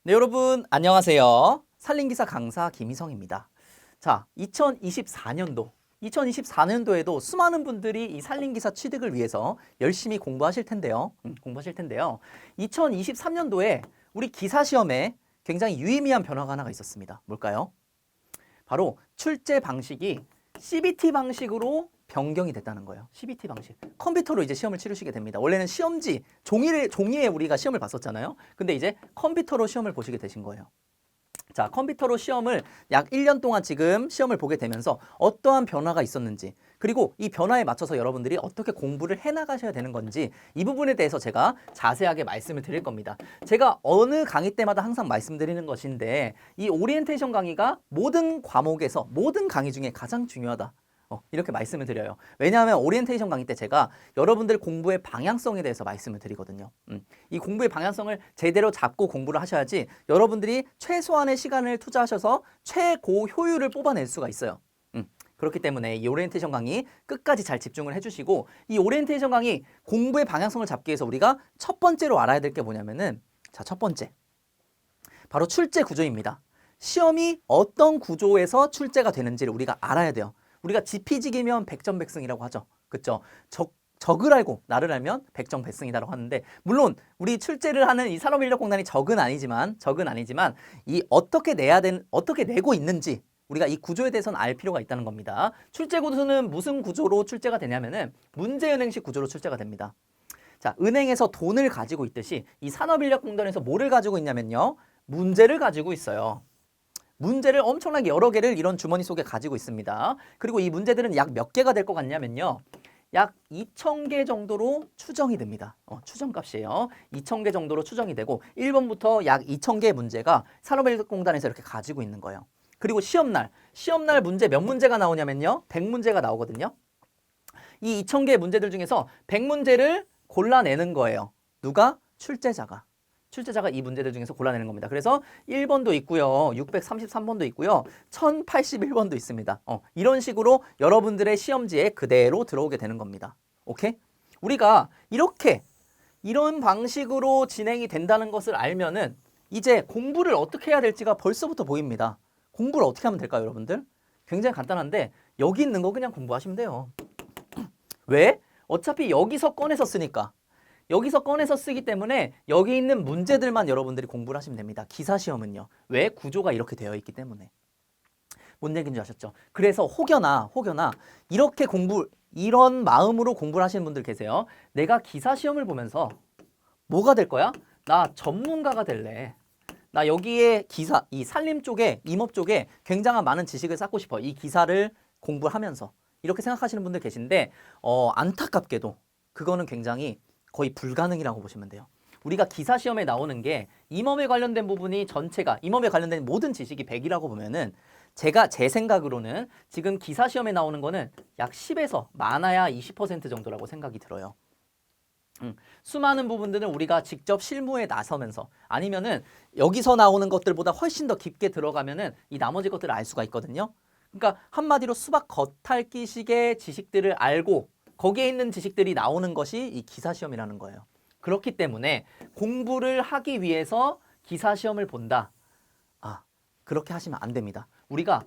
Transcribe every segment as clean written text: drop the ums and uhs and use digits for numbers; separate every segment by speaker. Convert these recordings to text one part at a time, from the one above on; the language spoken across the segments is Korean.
Speaker 1: 네, 여러분 안녕하세요. 산림기사 강사 김희성입니다. 자, 2024년도에도 수많은 분들이 이 산림기사 취득을 위해서 열심히 공부하실 텐데요. 2023년도에 우리 기사 시험에 굉장히 유의미한 변화가 하나가 있었습니다. 뭘까요? 바로 출제 방식이 CBT 방식으로 변경이 됐다는 거예요. CBT 방식. 컴퓨터로 이제 시험을 치르시게 됩니다. 원래는 시험지, 종이에 우리가 시험을 봤었잖아요. 근데 이제 컴퓨터로 시험을 보시게 되신 거예요. 자, 컴퓨터로 시험을 약 1년 동안 지금 시험을 보게 되면서 어떠한 변화가 있었는지, 그리고 이 변화에 맞춰서 여러분들이 어떻게 공부를 해나가셔야 되는 건지, 이 부분에 대해서 제가 자세하게 말씀을 드릴 겁니다. 제가 어느 강의 때마다 항상 말씀드리는 것인데, 이 오리엔테이션 강의가 모든 과목에서, 모든 강의 중에 가장 중요하다. 이렇게 말씀을 드려요. 왜냐하면 오리엔테이션 강의 때 제가 여러분들 공부의 방향성에 대해서 말씀을 드리거든요. 이 공부의 방향성을 제대로 잡고 공부를 하셔야지 여러분들이 최소한의 시간을 투자하셔서 최고 효율을 뽑아낼 수가 있어요. 그렇기 때문에 이 오리엔테이션 강의 끝까지 잘 집중을 해주시고, 이 오리엔테이션 강의 공부의 방향성을 잡기 위해서 우리가 첫 번째로 알아야 될 게 뭐냐면은, 자, 첫 번째 바로 출제 구조입니다. 시험이 어떤 구조에서 출제가 되는지를 우리가 알아야 돼요. 우리가 지피지기면 백전백승이라고 하죠. 그렇죠? 적을 알고 나를 알면 백전백승이다라고 하는데, 물론 우리 출제를 하는 이 산업인력공단이 적은 아니지만 이 어떻게 내고 있는지 우리가 이 구조에 대해서는 알 필요가 있다는 겁니다. 출제 구조는 무슨 구조로 출제가 되냐면은 문제은행식 구조로 출제가 됩니다. 자, 은행에서 돈을 가지고 있듯이 이 산업인력공단에서 뭐를 가지고 있냐면요, 문제를 가지고 있어요. 문제를 엄청나게 여러 개를 이런 주머니 속에 가지고 있습니다. 그리고 이 문제들은 약 몇 개가 될 것 같냐면요, 약 2,000개 정도로 추정이 됩니다. 추정값이에요. 2,000개 정도로 추정이 되고 1번부터 약 2,000개의 문제가 산업인력공단에서 이렇게 가지고 있는 거예요. 그리고 시험날 문제 몇 문제가 나오냐면요, 100문제가 나오거든요. 이 2,000개의 문제들 중에서 100문제를 골라내는 거예요. 누가? 출제자가 이 문제들 중에서 골라내는 겁니다. 그래서 1번도 있고요, 633번도 있고요, 1081번도 있습니다. 이런 식으로 여러분들의 시험지에 그대로 들어오게 되는 겁니다. 오케이? 우리가 이런 방식으로 진행이 된다는 것을 알면은 이제 공부를 어떻게 해야 될지가 벌써부터 보입니다. 공부를 어떻게 하면 될까요, 여러분들? 굉장히 간단한데 여기 있는 거 그냥 공부하시면 돼요. 왜? 어차피 여기서 꺼내서 쓰니까. 여기서 꺼내서 쓰기 때문에 여기 있는 문제들만 여러분들이 공부를 하시면 됩니다. 기사시험은요. 왜? 구조가 이렇게 되어 있기 때문에. 뭔 얘기인지 아셨죠? 그래서 혹여나 이런 마음으로 공부를 하시는 분들 계세요. 내가 기사시험을 보면서 뭐가 될 거야? 나 전문가가 될래. 나 여기에 이 산림 쪽에, 임업 쪽에 굉장한 많은 지식을 쌓고 싶어. 이 기사를 공부하면서. 이렇게 생각하시는 분들 계신데, 안타깝게도 그거는 굉장히 거의 불가능이라고 보시면 돼요. 우리가 기사 시험에 나오는 게 임업에 관련된 부분이 전체가, 임업에 관련된 모든 지식이 100이라고 보면은, 제 생각으로는 지금 기사 시험에 나오는 거는 약 10에서 많아야 20% 정도라고 생각이 들어요. 수많은 부분들은 우리가 직접 실무에 나서면서, 아니면은 여기서 나오는 것들보다 훨씬 더 깊게 들어가면은 이 나머지 것들을 알 수가 있거든요. 그러니까 한마디로 수박 겉핥기식의 지식들을 알고 거기에 있는 지식들이 나오는 것이 이 기사시험이라는 거예요. 그렇기 때문에 공부를 하기 위해서 기사시험을 본다. 그렇게 하시면 안 됩니다. 우리가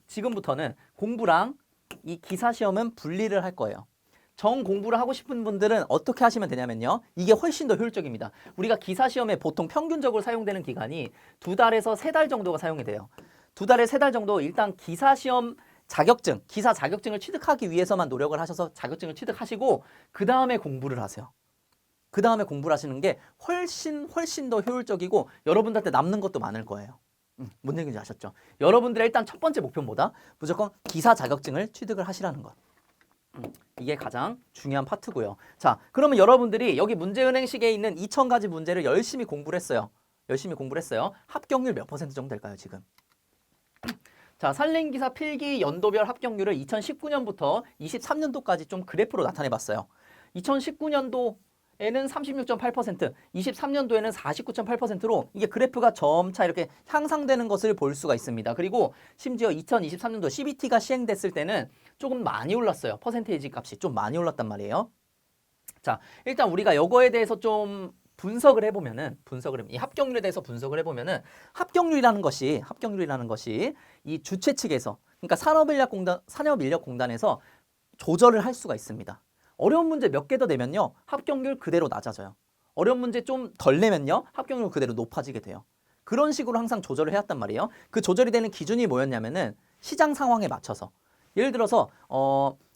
Speaker 1: 지금부터는 공부랑 이 기사시험은 분리를 할 거예요. 정 공부를 하고 싶은 분들은 어떻게 하시면 되냐면요, 이게 훨씬 더 효율적입니다. 우리가 기사시험에 보통 평균적으로 사용되는 기간이 2달에서 3달 정도가 사용이 돼요. 2달에 3달 정도 일단 기사 자격증을 취득하기 위해서만 노력을 하셔서 자격증을 취득하시고 그 다음에 공부를 하세요. 그 다음에 공부를 하시는 게 훨씬 더 효율적이고 여러분들한테 남는 것도 많을 거예요. 뭔 얘기인지 아셨죠? 여러분들의 일단 첫 번째 목표는 뭐다? 무조건 기사 자격증을 취득을 하시라는 것. 이게 가장 중요한 파트고요. 자, 그러면 여러분들이 여기 문제은행식에 있는 2,000가지 문제를 열심히 공부를 했어요. 합격률 몇 % 정도 될까요, 지금? 자, 산림기사 필기 연도별 합격률을 2019년부터 23년도까지 좀 그래프로 나타내 봤어요. 2019년도에는 36.8%, 23년도에는 49.8%로 이게 그래프가 점차 이렇게 향상되는 것을 볼 수가 있습니다. 그리고 심지어 2023년도 CBT가 시행됐을 때는 조금 많이 올랐어요. 퍼센테이지 값이 좀 많이 올랐단 말이에요. 자, 일단 우리가 이거에 대해서 좀 분석을 해보면은 이 합격률에 대해서 분석을 해보면은 합격률이라는 것이 이 주최 측에서 그러니까 산업인력공단에서 조절을 할 수가 있습니다. 어려운 문제 몇 개 더 내면요 합격률 그대로 낮아져요. 어려운 문제 좀 덜 내면요 합격률 그대로 높아지게 돼요. 그런 식으로 항상 조절을 해왔단 말이에요. 그 조절이 되는 기준이 뭐였냐면은 시장 상황에 맞춰서 예를 들어서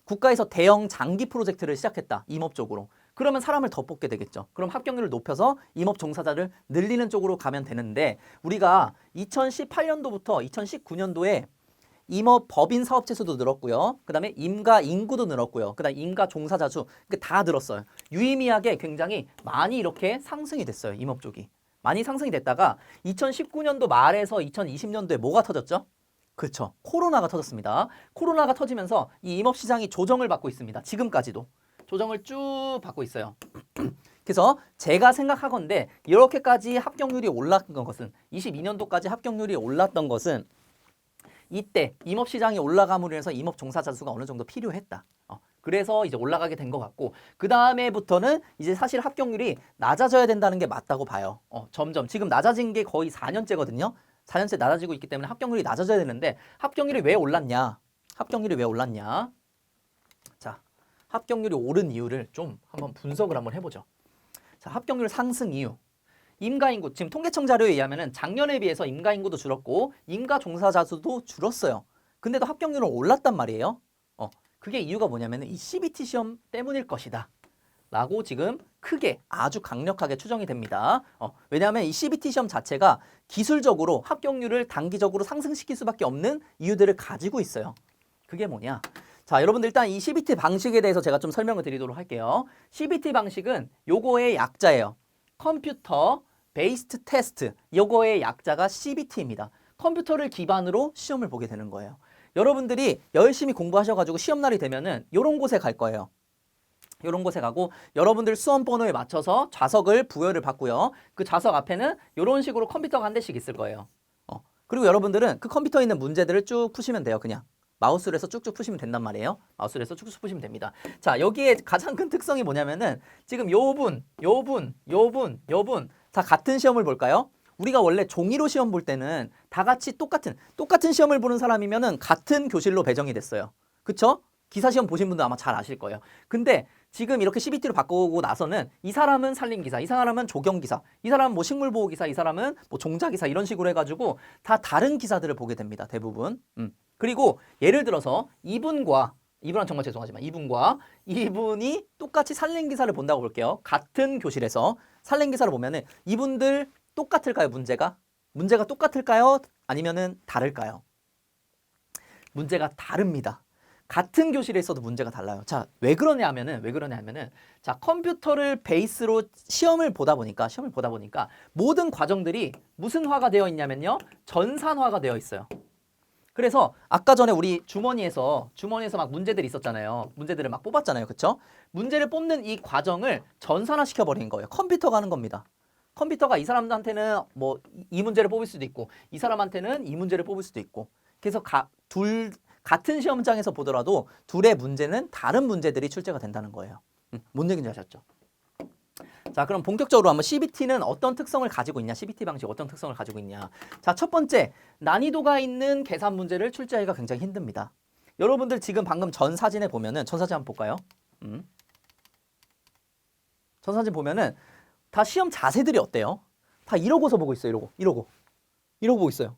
Speaker 1: 국가에서 대형 장기 프로젝트를 시작했다. 임업 쪽으로. 그러면 사람을 더 뽑게 되겠죠. 그럼 합격률을 높여서 임업 종사자를 늘리는 쪽으로 가면 되는데 우리가 2018년도부터 2019년도에 임업 법인 사업체 수도 늘었고요. 그 다음에 임가 인구도 늘었고요. 그 다음에 임가 종사자 수 다 늘었어요. 유의미하게 굉장히 많이 이렇게 상승이 됐어요. 임업 쪽이. 많이 상승이 됐다가 2019년도 말에서 2020년도에 뭐가 터졌죠? 그렇죠. 코로나가 터졌습니다. 코로나가 터지면서 이 임업시장이 조정을 받고 있습니다. 지금까지도. 조정을 쭉 받고 있어요. 그래서 제가 생각하건대 이렇게까지 합격률이 올랐던 것은 22년도까지 합격률이 올랐던 것은 이때 임업시장이 올라감으로 해서 임업 종사자 수가 어느 정도 필요했다. 그래서 이제 올라가게 된 것 같고 그 다음에부터는 이제 사실 합격률이 낮아져야 된다는 게 맞다고 봐요. 점점 지금 낮아진 게 거의 4년째거든요. 4년째 낮아지고 있기 때문에 합격률이 낮아져야 되는데 합격률이 왜 올랐냐? 자, 합격률이 오른 이유를 좀 한번 분석을 한번 해보죠. 자, 합격률 상승 이유. 임가인구, 지금 통계청 자료에 의하면 작년에 비해서 임가인구도 줄었고 임가 종사자 수도 줄었어요. 근데도 합격률은 올랐단 말이에요. 그게 이유가 뭐냐면 이 CBT 시험 때문일 것이다. 라고 지금 크게 아주 강력하게 추정이 됩니다. 왜냐하면 이 CBT 시험 자체가 기술적으로 합격률을 단기적으로 상승시킬 수밖에 없는 이유들을 가지고 있어요. 그게 뭐냐? 자, 여러분들 일단 이 CBT 방식에 대해서 제가 좀 설명을 드리도록 할게요. CBT 방식은 요거의 약자예요. 컴퓨터 베이스드 테스트. 요거의 약자가 CBT입니다. 컴퓨터를 기반으로 시험을 보게 되는 거예요. 여러분들이 열심히 공부하셔가지고 시험날이 되면은 요런 곳에 갈 거예요. 요런 곳에 가고 여러분들 수험 번호에 맞춰서 좌석을 부여를 받고요. 그 좌석 앞에는 요런 식으로 컴퓨터가 한 대씩 있을 거예요. 그리고 여러분들은 그 컴퓨터에 있는 문제들을 쭉 푸시면 돼요. 그냥 마우스로 해서 쭉쭉 푸시면 된단 말이에요. 마우스로 해서 쭉쭉 푸시면 됩니다. 자, 여기에 가장 큰 특성이 뭐냐면은 지금 요 분 다 같은 시험을 볼까요? 우리가 원래 종이로 시험 볼 때는 다 같이 똑같은 시험을 보는 사람이면은 같은 교실로 배정이 됐어요. 그쵸? 기사 시험 보신 분들 아마 잘 아실 거예요. 근데 지금 이렇게 CBT로 바꾸고 나서는 이 사람은 산림기사, 이 사람은 조경기사, 이 사람은 뭐 식물보호기사, 이 사람은 뭐 종자기사 이런 식으로 해가지고 다 다른 기사들을 보게 됩니다. 대부분. 그리고 예를 들어서 이분은 정말 죄송하지만 이분이 똑같이 산림기사를 본다고 볼게요. 같은 교실에서 산림기사를 보면은 이분들 똑같을까요? 문제가 똑같을까요? 아니면은 다를까요? 문제가 다릅니다. 같은 교실에 있어도 문제가 달라요. 자, 왜 그러냐 하면은 자, 컴퓨터를 베이스로 시험을 보다 보니까 모든 과정들이 무슨 화가 되어 있냐면요. 전산화가 되어 있어요. 그래서 아까 전에 우리 주머니에서 막 문제들이 있었잖아요. 문제들을 막 뽑았잖아요. 그쵸? 문제를 뽑는 이 과정을 전산화 시켜버린 거예요. 컴퓨터가 하는 겁니다. 컴퓨터가 이 사람한테는 뭐 이 문제를 뽑을 수도 있고 이 사람한테는 이 문제를 뽑을 수도 있고 그래서 같은 시험장에서 보더라도 둘의 문제는 다른 문제들이 출제가 된다는 거예요. 뭔 얘기인지 아셨죠? 자, 그럼 본격적으로 한번 CBT는 어떤 특성을 가지고 있냐? CBT 방식 어떤 특성을 가지고 있냐? 자, 첫 번째, 난이도가 있는 계산 문제를 출제하기가 굉장히 힘듭니다. 여러분들 지금 방금 전 사진에 보면은 전사진 한번 볼까요? 전사진 보면은 다 시험 자세들이 어때요? 다 이러고서 보고 있어요. 이러고 보고 있어요.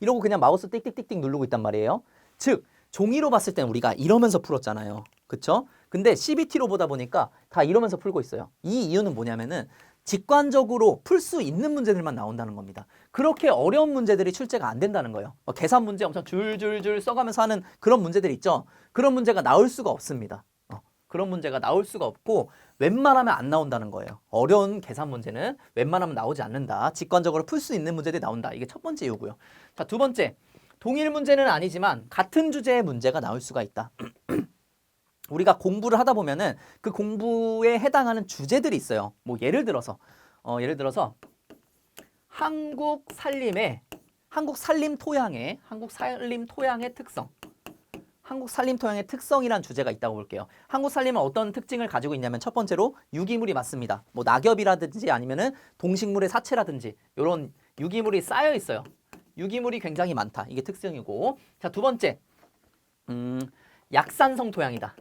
Speaker 1: 이러고 그냥 마우스 띡띡띡띡 누르고 있단 말이에요. 즉 종이로 봤을 때는 우리가 이러면서 풀었잖아요. 그쵸? 근데 CBT로 보다 보니까 다 이러면서 풀고 있어요. 이 이유는 뭐냐면은 직관적으로 풀 수 있는 문제들만 나온다는 겁니다. 그렇게 어려운 문제들이 출제가 안 된다는 거예요. 계산 문제 엄청 줄줄줄 써가면서 하는 그런 문제들 있죠. 그런 문제가 나올 수가 없습니다. 그런 문제가 나올 수가 없고 웬만하면 안 나온다는 거예요. 어려운 계산 문제는 웬만하면 나오지 않는다. 직관적으로 풀 수 있는 문제들이 나온다. 이게 첫 번째 이유고요. 자, 두 번째. 동일 문제는 아니지만 같은 주제의 문제가 나올 수가 있다. 우리가 공부를 하다 보면은 그 공부에 해당하는 주제들이 있어요. 뭐 예를 들어서 한국 살림 토양의 특성. 한국 산림 토양의 특성이란 주제가 있다고 볼게요. 한국 산림은 어떤 특징을 가지고 있냐면 첫 번째로 유기물이 많습니다. 뭐 낙엽이라든지 아니면은 동식물의 사체라든지 이런 유기물이 쌓여 있어요. 유기물이 굉장히 많다. 이게 특징이고. 자, 두 번째. 약산성 토양이다.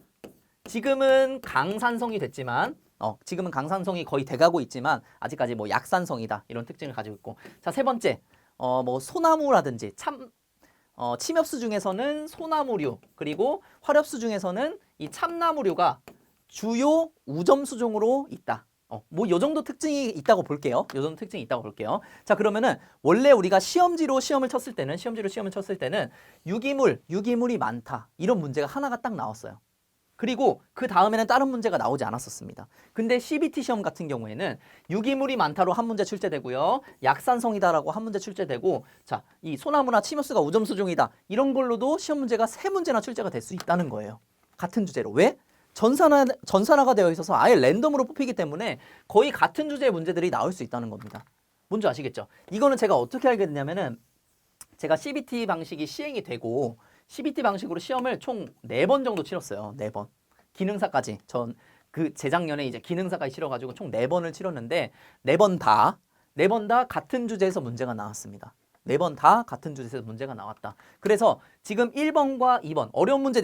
Speaker 1: 지금은 강산성이 됐지만 지금은 강산성이 거의 돼가고 있지만 아직까지 뭐 약산성이다. 이런 특징을 가지고 있고. 자, 세 번째. 뭐 소나무라든지 침엽수 중에서는 소나무류 그리고 화렵수 중에서는 이 참나무류가 주요 우점수종으로 있다. 뭐 요 정도 특징이 있다고 볼게요. 요 정도 특징이 있다고 볼게요. 자, 그러면은 원래 우리가 시험지로 시험을 쳤을 때는 유기물이 많다. 이런 문제가 하나가 딱 나왔어요. 그리고 그 다음에는 다른 문제가 나오지 않았었습니다. 근데 CBT 시험 같은 경우에는 유기물이 많다로 한 문제 출제되고요. 약산성이다라고 한 문제 출제되고, 자, 이 소나무나 침엽수가 우점수종이다. 이런 걸로도 시험 문제가 세 문제나 출제가 될 수 있다는 거예요. 같은 주제로. 왜? 전산화가 되어 있어서 아예 랜덤으로 뽑히기 때문에 거의 같은 주제의 문제들이 나올 수 있다는 겁니다. 뭔지 아시겠죠? 이거는 제가 어떻게 알게 됐냐면은 제가 CBT 방식이 시행이 되고 CBT 방식으로 시험을 총 4번 정도 치렀어요. 4번. 기능사까지. 재작년에 이제 기능사까지 치러가지고 총 4번을 치렀는데 4번 다 같은 주제에서 문제가 나왔습니다. 4번 다 같은 주제에서 문제가 나왔다. 그래서 지금 1번과 2번 어려운 문제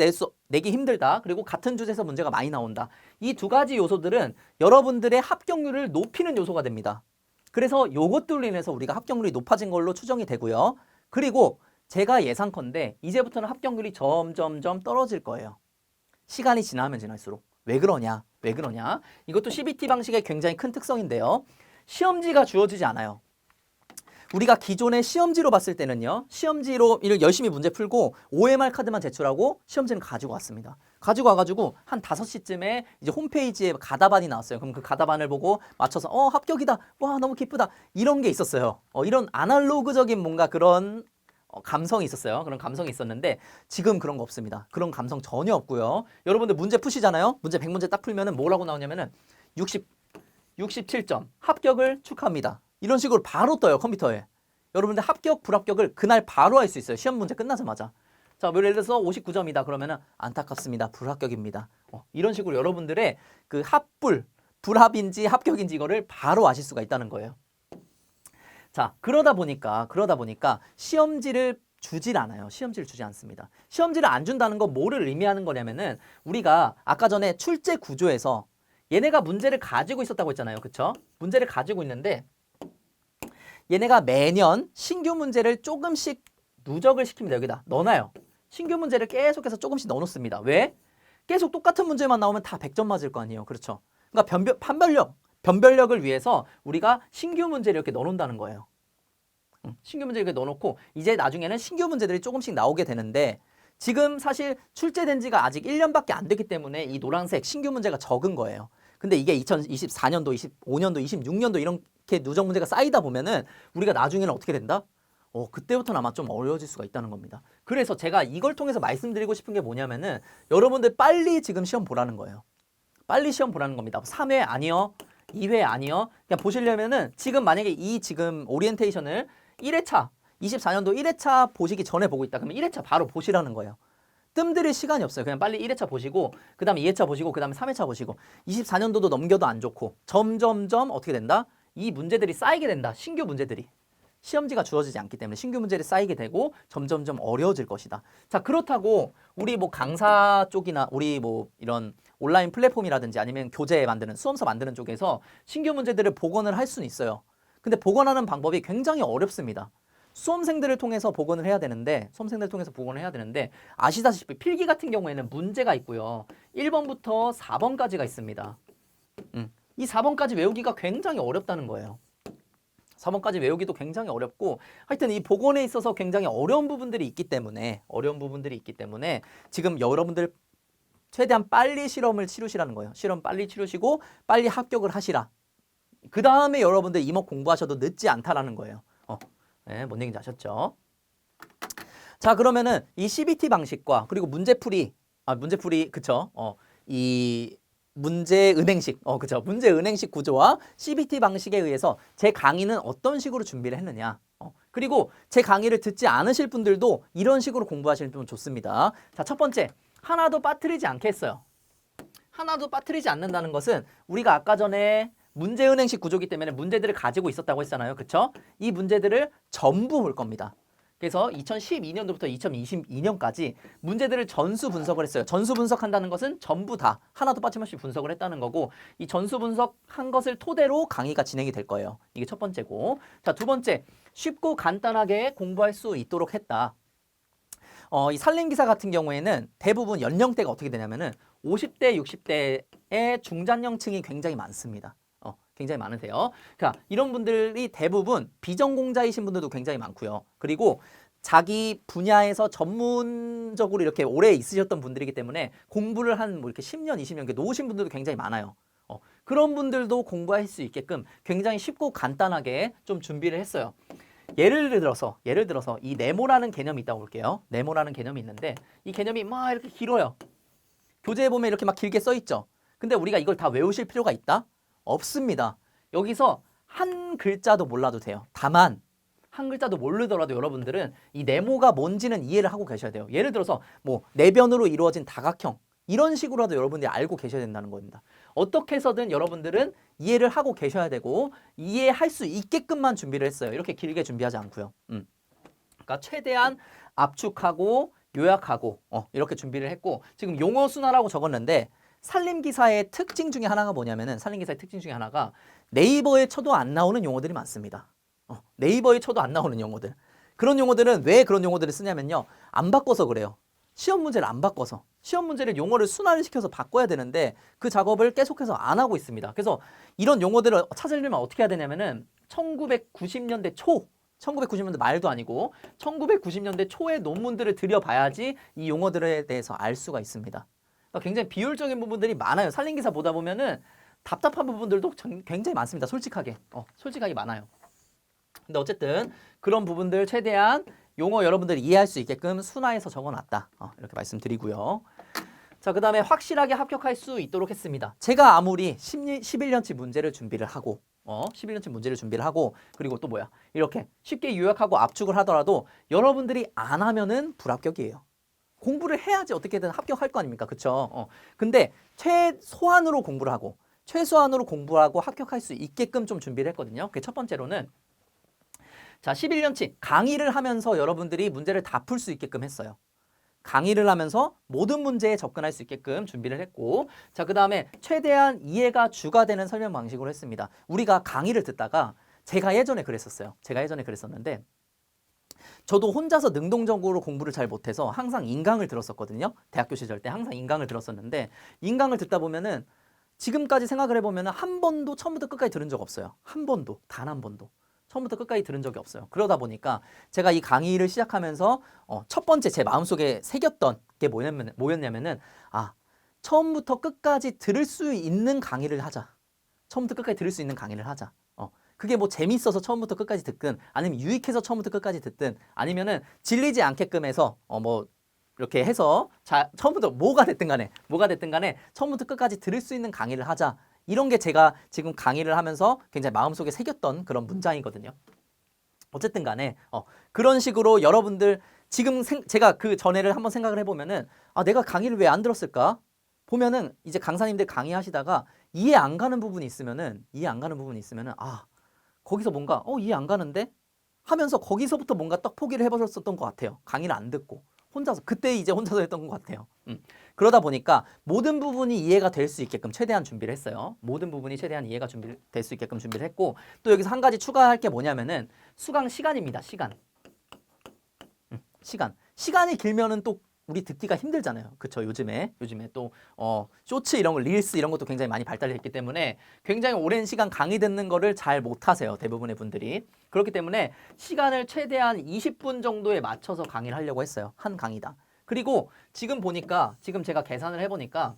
Speaker 1: 내기 힘들다. 그리고 같은 주제에서 문제가 많이 나온다. 이 두 가지 요소들은 여러분들의 합격률을 높이는 요소가 됩니다. 그래서 요것들로 인해서 우리가 합격률이 높아진 걸로 추정이 되고요. 그리고 제가 예상컨대 이제부터는 합격률이 점점점 떨어질 거예요. 시간이 지나면 지날수록. 왜 그러냐? 이것도 CBT 방식의 굉장히 큰 특성인데요. 시험지가 주어지지 않아요. 우리가 기존의 시험지로 봤을 때는요. 시험지로 열심히 문제 풀고 OMR 카드만 제출하고 시험지는 가지고 왔습니다. 가지고 와가지고 한 5시쯤에 이제 홈페이지에 가다반이 나왔어요. 그럼 그 가다반을 보고 맞춰서 합격이다. 와, 너무 기쁘다. 이런 게 있었어요. 이런 아날로그적인 뭔가 그런 감성이 있었어요. 그런 감성이 있었는데 지금 그런 거 없습니다. 그런 감성 전혀 없고요. 여러분들 문제 푸시잖아요. 문제 100문제 딱 풀면은 뭐라고 나오냐면은 67점 합격을 축하합니다. 이런 식으로 바로 떠요, 컴퓨터에. 여러분들 합격, 불합격을 그날 바로 할 수 있어요. 시험 문제 끝나자마자. 자, 예를 들어서 59점이다 그러면은 안타깝습니다. 불합격입니다. 이런 식으로 여러분들의 그 불합인지 합격인지 이거를 바로 아실 수가 있다는 거예요. 자, 그러다 보니까 시험지를 주질 않아요. 시험지를 주지 않습니다. 시험지를 안 준다는 건 뭐를 의미하는 거냐면은 우리가 아까 전에 출제 구조에서 얘네가 문제를 가지고 있었다고 했잖아요. 그쵸? 문제를 가지고 있는데 얘네가 매년 신규 문제를 조금씩 누적을 시킵니다. 여기다 넣어놔요. 신규 문제를 계속해서 조금씩 넣어놓습니다. 왜? 계속 똑같은 문제만 나오면 다 100점 맞을 거 아니에요. 그렇죠? 그러니까 변별력을 위해서 우리가 신규 문제를 이렇게 넣어놓는다는 거예요. 신규 문제를 이렇게 넣어놓고 이제 나중에는 신규 문제들이 조금씩 나오게 되는데 지금 사실 출제된 지가 아직 1년밖에 안 됐기 때문에 이 노란색 신규 문제가 적은 거예요. 근데 이게 2024년도, 25년도, 26년도 이렇게 누적 문제가 쌓이다 보면은 우리가 나중에는 어떻게 된다? 그때부터는 아마 좀 어려워질 수가 있다는 겁니다. 그래서 제가 이걸 통해서 말씀드리고 싶은 게 뭐냐면은 여러분들 빨리 지금 시험 보라는 거예요. 빨리 시험 보라는 겁니다. 3회 아니요. 2회 아니요. 그냥 보시려면은 지금 만약에 지금 오리엔테이션을 1회차, 24년도 1회차 보시기 전에 보고 있다. 그러면 1회차 바로 보시라는 거예요. 뜸들일 시간이 없어요. 그냥 빨리 1회차 보시고 그 다음에 2회차 보시고 그 다음에 3회차 보시고 24년도도 넘겨도 안 좋고 점점점 어떻게 된다? 이 문제들이 쌓이게 된다. 신규 문제들이. 시험지가 주어지지 않기 때문에 신규 문제들이 쌓이게 되고 점점점 어려워질 것이다. 자, 그렇다고 우리 뭐 강사 쪽이나 우리 뭐 이런 온라인 플랫폼이라든지 아니면 교재 만드는 수험서 만드는 쪽에서 신규 문제들을 복원을 할 수는 있어요. 근데 복원하는 방법이 굉장히 어렵습니다. 수험생들을 통해서 복원을 해야 되는데 아시다시피 필기 같은 경우에는 문제가 있고요. 1번부터 4번까지가 있습니다. 이 4번까지 외우기가 굉장히 어렵다는 거예요. 4번까지 외우기도 굉장히 어렵고 하여튼 이 복원에 있어서 굉장히 어려운 부분들이 있기 때문에 지금 여러분들 최대한 빨리 실험을 치르시라는 거예요. 실험 빨리 치르시고 빨리 합격을 하시라. 그 다음에 여러분들 이목 공부하셔도 늦지 않다라는 거예요. 네, 뭔 얘기인지 아셨죠? 자, 그러면은 이 CBT 방식과 그리고 문제풀이 그쵸? 이 문제은행식 구조와 CBT 방식에 의해서 제 강의는 어떤 식으로 준비를 했느냐? 그리고 제 강의를 듣지 않으실 분들도 이런 식으로 공부하시면 좀 좋습니다. 자, 첫 번째, 하나도 빠뜨리지 않겠어요. 하나도 빠뜨리지 않는다는 것은 우리가 아까 전에 문제은행식 구조기 때문에 문제들을 가지고 있었다고 했잖아요. 그쵸? 이 문제들을 전부 볼 겁니다. 그래서 2012년도부터 2022년까지 문제들을 전수 분석을 했어요. 전수 분석한다는 것은 전부 다 하나도 빠짐없이 분석을 했다는 거고, 이 전수 분석한 것을 토대로 강의가 진행이 될 거예요. 이게 첫 번째고. 자, 두 번째, 쉽고 간단하게 공부할 수 있도록 했다. 이 산림기사 같은 경우에는 대부분 연령대가 어떻게 되냐면은 50대, 60대의 중장년층이 굉장히 많습니다. 굉장히 많으세요. 그러니까 이런 분들이 대부분 비전공자이신 분들도 굉장히 많고요. 그리고 자기 분야에서 전문적으로 이렇게 오래 있으셨던 분들이기 때문에 공부를 한 뭐 이렇게 10년, 20년 이렇게 놓으신 분들도 굉장히 많아요. 그런 분들도 공부할 수 있게끔 굉장히 쉽고 간단하게 좀 준비를 했어요. 예를 들어서 이 네모라는 개념이 있다고 볼게요. 네모라는 개념이 있는데 이 개념이 막 이렇게 길어요. 교재에 보면 이렇게 막 길게 써 있죠. 근데 우리가 이걸 다 외우실 필요가 있다? 없습니다. 여기서 한 글자도 몰라도 돼요. 다만 한 글자도 모르더라도 여러분들은 이 네모가 뭔지는 이해를 하고 계셔야 돼요. 예를 들어서 뭐 내변으로 이루어진 다각형 이런 식으로라도 여러분들이 알고 계셔야 된다는 겁니다. 어떻게 해서든 여러분들은 이해를 하고 계셔야 되고 이해할 수 있게끔만 준비를 했어요. 이렇게 길게 준비하지 않고요. 그러니까 최대한 압축하고 요약하고 이렇게 준비를 했고, 지금 용어 순화라고 적었는데 산림기사의 특징 중에 하나가 뭐냐면은, 산림기사의 특징 중에 하나가 네이버에 쳐도 안 나오는 용어들이 많습니다. 네이버에 쳐도 안 나오는 용어들. 그런 용어들은 왜 그런 용어들을 쓰냐면요, 안 바꿔서 그래요. 시험 문제를 안 바꿔서. 시험 문제를 용어를 순화를 시켜서 바꿔야 되는데 그 작업을 계속해서 안 하고 있습니다. 그래서 이런 용어들을 찾으려면 어떻게 해야 되냐면은 1990년대 초 1990년대 말도 아니고 1990년대 초의 논문들을 들여봐야지 이 용어들에 대해서 알 수가 있습니다. 그러니까 굉장히 비효율적인 부분들이 많아요. 산림기사 보다 보면은 답답한 부분들도 굉장히 많습니다. 솔직하게. 솔직하게 많아요. 근데 어쨌든 그런 부분들 최대한 용어 여러분들이 이해할 수 있게끔 순화해서 적어놨다. 이렇게 말씀드리고요. 자, 그 다음에 확실하게 합격할 수 있도록 했습니다. 제가 아무리 11년치 문제를 준비를 하고 11년치 문제를 준비를 하고 그리고 또 뭐야 이렇게 쉽게 요약하고 압축을 하더라도 여러분들이 안 하면은 불합격이에요. 공부를 해야지 어떻게든 합격할 거 아닙니까? 그쵸? 근데 최소한으로 공부를 하고 합격할 수 있게끔 좀 준비를 했거든요. 그게 첫 번째로는 자, 11년치 강의를 하면서 여러분들이 문제를 다 풀 수 있게끔 했어요. 강의를 하면서 모든 문제에 접근할 수 있게끔 준비를 했고, 자, 그 다음에 최대한 이해가 주가 되는 설명 방식으로 했습니다. 우리가 강의를 듣다가 제가 예전에 그랬었는데 저도 혼자서 능동적으로 공부를 잘 못해서 항상 인강을 들었었거든요. 대학교 시절 때 항상 인강을 들었었는데 인강을 듣다 보면은 지금까지 생각을 해보면은 한 번도 처음부터 끝까지 들은 적 없어요. 한 번도, 단 한 번도. 처음부터 끝까지 들은 적이 없어요. 그러다 보니까 제가 이 강의를 시작하면서 첫 번째 제 마음속에 새겼던 게 뭐였냐면은 처음부터 끝까지 들을 수 있는 강의를 하자. 처음부터 끝까지 들을 수 있는 강의를 하자. 그게 뭐 재밌어서 처음부터 끝까지 듣든 아니면 유익해서 처음부터 끝까지 듣든 아니면은 질리지 않게끔 해서 뭐 이렇게 해서 처음부터 뭐가 됐든 간에 처음부터 끝까지 들을 수 있는 강의를 하자. 이런 게 제가 지금 강의를 하면서 굉장히 마음속에 새겼던 그런 문장이거든요. 어쨌든 간에 그런 식으로 여러분들 지금 제가 그 전에를 한번 생각을 해보면은 내가 강의를 왜 안 들었을까? 보면은 이제 강사님들 강의하시다가 이해 안 가는 부분이 있으면은 거기서 뭔가 이해 안 가는데 하면서 거기서부터 뭔가 딱 포기를 해버렸었던 것 같아요. 강의를 안 듣고 그때 이제 혼자서 했던 것 같아요. 그러다 보니까 모든 부분이 이해가 될 수 있게끔 최대한 준비를 했어요. 모든 부분이 최대한 이해가 될 수 있게끔 준비를 했고, 또 여기서 한 가지 추가할 게 뭐냐면은 수강 시간입니다. 시간이 길면은 또 우리 듣기가 힘들잖아요. 그쵸? 요즘에 또 쇼츠 이런 거, 릴스 이런 것도 굉장히 많이 발달해 있기 때문에 굉장히 오랜 시간 강의 듣는 거를 잘 못하세요. 대부분의 분들이. 그렇기 때문에 시간을 최대한 20분 정도에 맞춰서 강의를 하려고 했어요. 한 강의당. 그리고 지금 제가 계산을 해보니까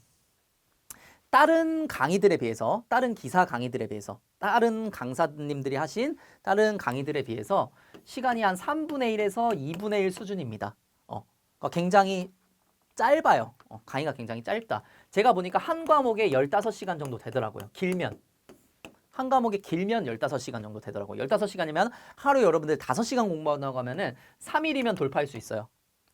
Speaker 1: 다른 강의들에 비해서, 다른 기사 강의들에 비해서, 다른 강사님들이 하신 다른 강의들에 비해서 시간이 한 3분의 1에서 2분의 1 수준입니다. 굉장히 짧아요. 강의가 굉장히 짧다. 제가 보니까 한 과목에 15시간 정도 되더라고요. 길면. 한 과목이 길면 15시간 정도 되더라고요. 15시간이면 하루 여러분들 5시간 공부한다고 하면은 3일이면 돌파할 수 있어요.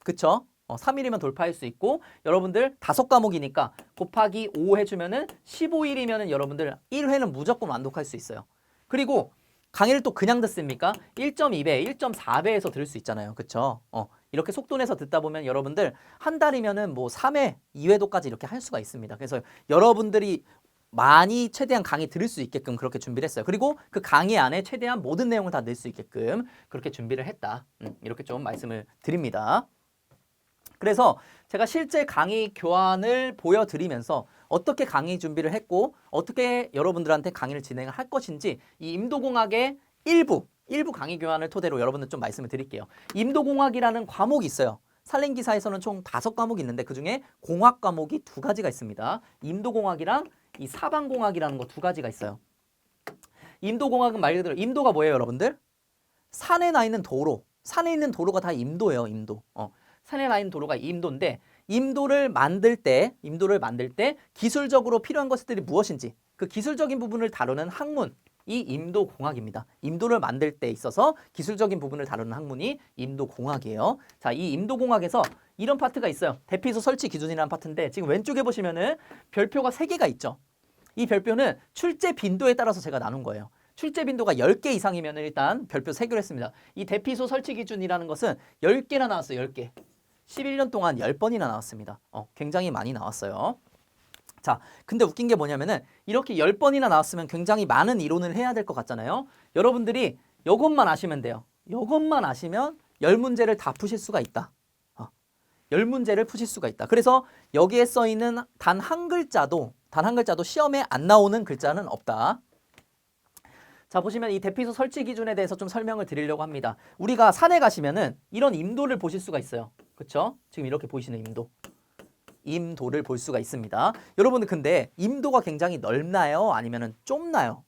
Speaker 1: 그쵸? 3일이면 돌파할 수 있고 여러분들 5과목이니까 곱하기 5 해주면은 15일이면은 여러분들 1회는 무조건 완독할 수 있어요. 그리고 강의를 또 그냥 듣습니까? 1.2배, 1.4배에서 들을 수 있잖아요. 그쵸? 이렇게 속도 내서 듣다 보면 여러분들 한 달이면은 뭐 3회, 2회도까지 이렇게 할 수가 있습니다. 그래서 여러분들이 많이 최대한 강의 들을 수 있게끔 그렇게 준비를 했어요. 그리고 그 강의 안에 최대한 모든 내용을 다 넣을 수 있게끔 그렇게 준비를 했다. 이렇게 좀 말씀을 드립니다. 그래서 제가 실제 강의 교환을 보여드리면서 어떻게 강의 준비를 했고 어떻게 여러분들한테 강의를 진행을 할 것인지 이 임도공학의 일부 강의 교환을 토대로 여러분들 좀 말씀을 드릴게요. 임도공학이라는 과목이 있어요. 산림기사에서는 총 5과목이 있는데 그중에 공학 과목이 2가지가 있습니다. 임도공학이랑 이 사방공학이라는 거 2가지가 있어요. 임도공학은 말 그대로 임도가 뭐예요, 여러분들? 산에 나 있는 도로. 산에 있는 도로가 다 임도예요, 임도. 산에 나 있는 도로가 임도인데 임도를 만들 때 기술적으로 필요한 것들이 무엇인지 그 기술적인 부분을 다루는 학문 이 임도공학입니다. 임도를 만들 때 있어서 기술적인 부분을 다루는 학문이 임도공학이에요. 자, 이 임도공학에서 이런 파트가 있어요. 대피소 설치 기준이라는 파트인데 지금 왼쪽에 보시면은 별표가 3개가 있죠. 이 별표는 출제 빈도에 따라서 제가 나눈 거예요. 출제 빈도가 10개 이상이면 일단 별표 3개로 했습니다. 이 대피소 설치 기준이라는 것은 10개나 나왔어요. 10개. 11년 동안 10번이나 나왔습니다. 굉장히 많이 나왔어요. 자, 근데 웃긴 게 뭐냐면은 이렇게 10번이나 나왔으면 굉장히 많은 이론을 해야 될 것 같잖아요. 여러분들이 이것만 아시면 돼요. 이것만 아시면 10문제를 다 푸실 수가 있다. 10문제를 푸실 수가 있다. 그래서 여기에 써 있는 단 한 글자도 시험에 안 나오는 글자는 없다. 자, 보시면 이 대피소 설치 기준에 대해서 좀 설명을 드리려고 합니다. 우리가 산에 가시면은 이런 임도를 보실 수가 있어요. 그렇죠? 지금 이렇게 보이시는 임도를 볼 수가 있습니다. 여러분들 근데 임도가 굉장히 넓나요? 아니면은 좁나요?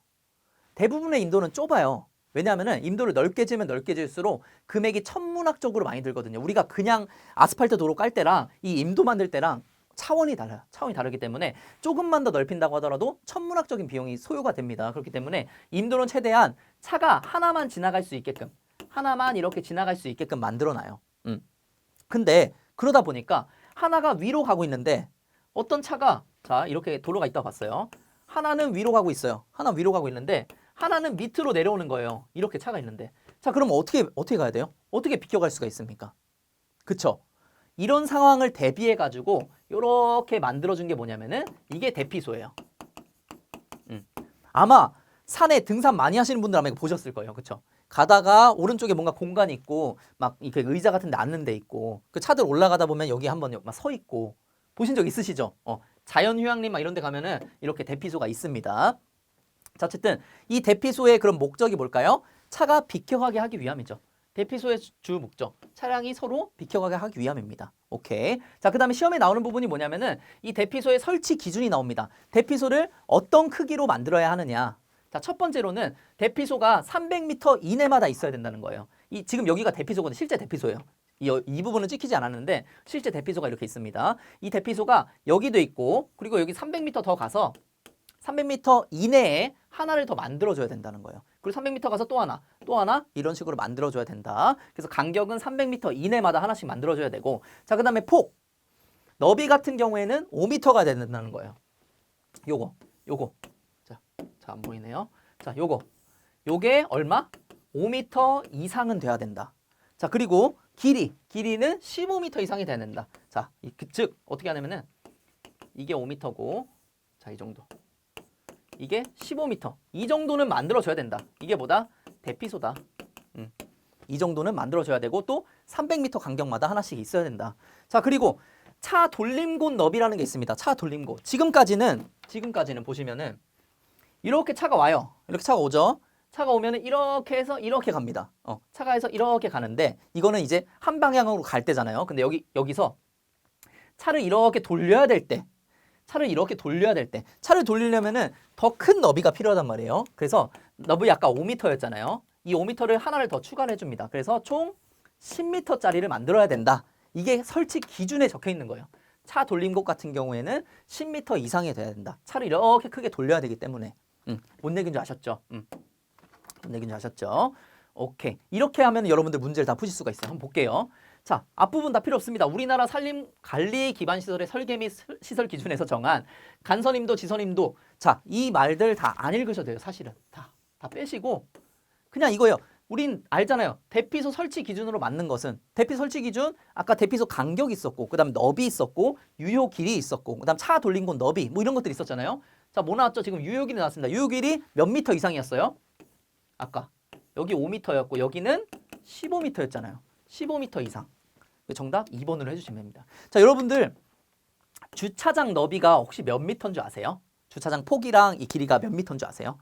Speaker 1: 대부분의 임도는 좁아요. 왜냐하면은 임도를 넓게 지으면 넓게 지을수록 금액이 천문학적으로 많이 들거든요. 우리가 그냥 아스팔트 도로 깔 때랑 이 임도 만들 때랑 차원이 달라요. 차원이 다르기 때문에 조금만 더 넓힌다고 하더라도 천문학적인 비용이 소요가 됩니다. 그렇기 때문에 임도는 최대한 차가 하나만 지나갈 수 있게끔 하나만 이렇게 지나갈 수 있게끔 만들어놔요. 근데 그러다 보니까 하나가 위로 가고 있는데 어떤 차가 자 이렇게 도로가 있다고 봤어요. 하나는 위로 가고 있어요. 하나 위로 가고 있는데 하나는 밑으로 내려오는 거예요. 이렇게 차가 있는데 자 그럼 어떻게 가야 돼요? 어떻게 비켜갈 수가 있습니까? 그쵸? 이런 상황을 대비해 가지고 이렇게 만들어준 게 뭐냐면은 이게 대피소예요. 아마 산에 등산 많이 하시는 분들 아마 이거 보셨을 거예요. 그쵸? 가다가 오른쪽에 뭔가 공간이 있고 막 이렇게 의자 같은 데 앉는 데 있고 그 차들 올라가다 보면 여기 한번 막 서 있고 보신 적 있으시죠? 자연휴양림 막 이런 데 가면은 이렇게 대피소가 있습니다. 자, 어쨌든 이 대피소의 그런 목적이 뭘까요? 차가 비켜가게 하기 위함이죠. 대피소의 주 목적, 차량이 서로 비켜가게 하기 위함입니다. 오케이. 자, 그 다음에 시험에 나오는 부분이 뭐냐면은 이 대피소의 설치 기준이 나옵니다. 대피소를 어떤 크기로 만들어야 하느냐. 자, 첫 번째로는 대피소가 300m 이내마다 있어야 된다는 거예요. 지금 여기가 대피소거든요. 실제 대피소예요. 이 부분은 찍히지 않았는데 실제 대피소가 이렇게 있습니다. 이 대피소가 여기도 있고 그리고 여기 300m 더 가서 300m 이내에 하나를 더 만들어줘야 된다는 거예요. 그리고 300m 가서 또 하나 이런 식으로 만들어줘야 된다. 그래서 간격은 300m 이내마다 하나씩 만들어줘야 되고 자, 그 다음에 폭 너비 같은 경우에는 5m가 된다는 거예요. 요거 자, 안 보이네요. 자, 요게 얼마? 5m 이상은 돼야 된다. 자, 그리고 길이는 15m 이상이 돼야 된다. 자, 즉 어떻게 하냐면은 이게 5m고 자, 이 정도. 이게 15m. 이 정도는 만들어줘야 된다. 이게 뭐다? 대피소다. 이 정도는 만들어줘야 되고 또 300m 간격마다 하나씩 있어야 된다. 자, 그리고 차 돌림곳 너비라는 게 있습니다. 차 돌림곳. 지금까지는 보시면은 이렇게 차가 와요. 이렇게 차가 오죠. 차가 오면은 이렇게 해서 이렇게 갑니다. 차가 해서 이렇게 가는데 이거는 이제 한 방향으로 갈 때잖아요. 근데 여기서 차를 이렇게 돌려야 될 때 차를 돌리려면은 더 큰 너비가 필요하단 말이에요. 그래서 너비 아까 5m였잖아요. 이 5m를 하나를 더 추가를 해줍니다. 그래서 총 10m짜리를 만들어야 된다. 이게 설치 기준에 적혀 있는 거예요. 차 돌림곳 같은 경우에는 10m 이상이 돼야 된다. 차를 이렇게 크게 돌려야 되기 때문에. 뭔 얘기인지 아셨죠? 뭔 얘기인지 아셨죠? 오케이. 이렇게 하면 여러분들 문제를 다 푸실 수가 있어요. 한번 볼게요. 자, 앞부분 다 필요 없습니다. 우리나라 산림 관리 기반 시설의 설계 및 시설 기준에서 정한 간선임도, 지선임도. 자, 이 말들 다 안 읽으셔도 돼요. 사실은 다 빼시고 그냥 이거예요. 우린 알잖아요. 대피소 설치 기준으로 맞는 것은 대피소 설치 기준 아까 대피소 간격이 있었고 그다음 너비 있었고 유효 길이 있었고 그다음 차 돌린 곳 너비 뭐 이런 것들이 있었잖아요. 자, 뭐 나왔죠? 지금 유효 길이 나왔습니다. 유효 길이 몇 미터 이상이었어요? 아까 여기 5m였고 여기는 15m였잖아요. 15m 이상. 정답 2번으로 해주시면 됩니다. 자, 여러분들 주차장 너비가 혹시 몇 미터인 줄 아세요? 주차장 폭이랑 이 길이가 몇 미터인 줄 아세요?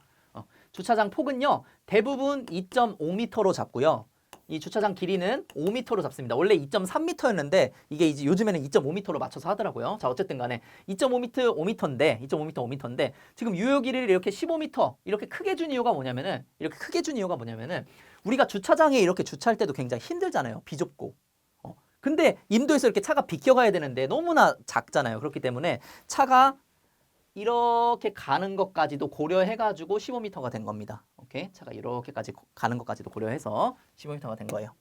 Speaker 1: 주차장 폭은요 대부분 2.5m로 잡고요. 이 주차장 길이는 5m로 잡습니다. 원래 2.3m였는데 이게 이제 요즘에는 2.5m로 맞춰서 하더라고요. 자, 어쨌든 간에 2.5m인데 지금 유효 길이를 이렇게 15m 이렇게 크게 준 이유가 뭐냐면은 우리가 주차장에 이렇게 주차할 때도 굉장히 힘들잖아요. 비좁고. 근데 인도에서 이렇게 차가 비켜가야 되는데 너무나 작잖아요. 그렇기 때문에 차가 이렇게 가는 것까지도 고려해가지고 15m가 된 겁니다. 오케이? 차가 이렇게까지 가는 것까지도 고려해서 15m가 된 거예요.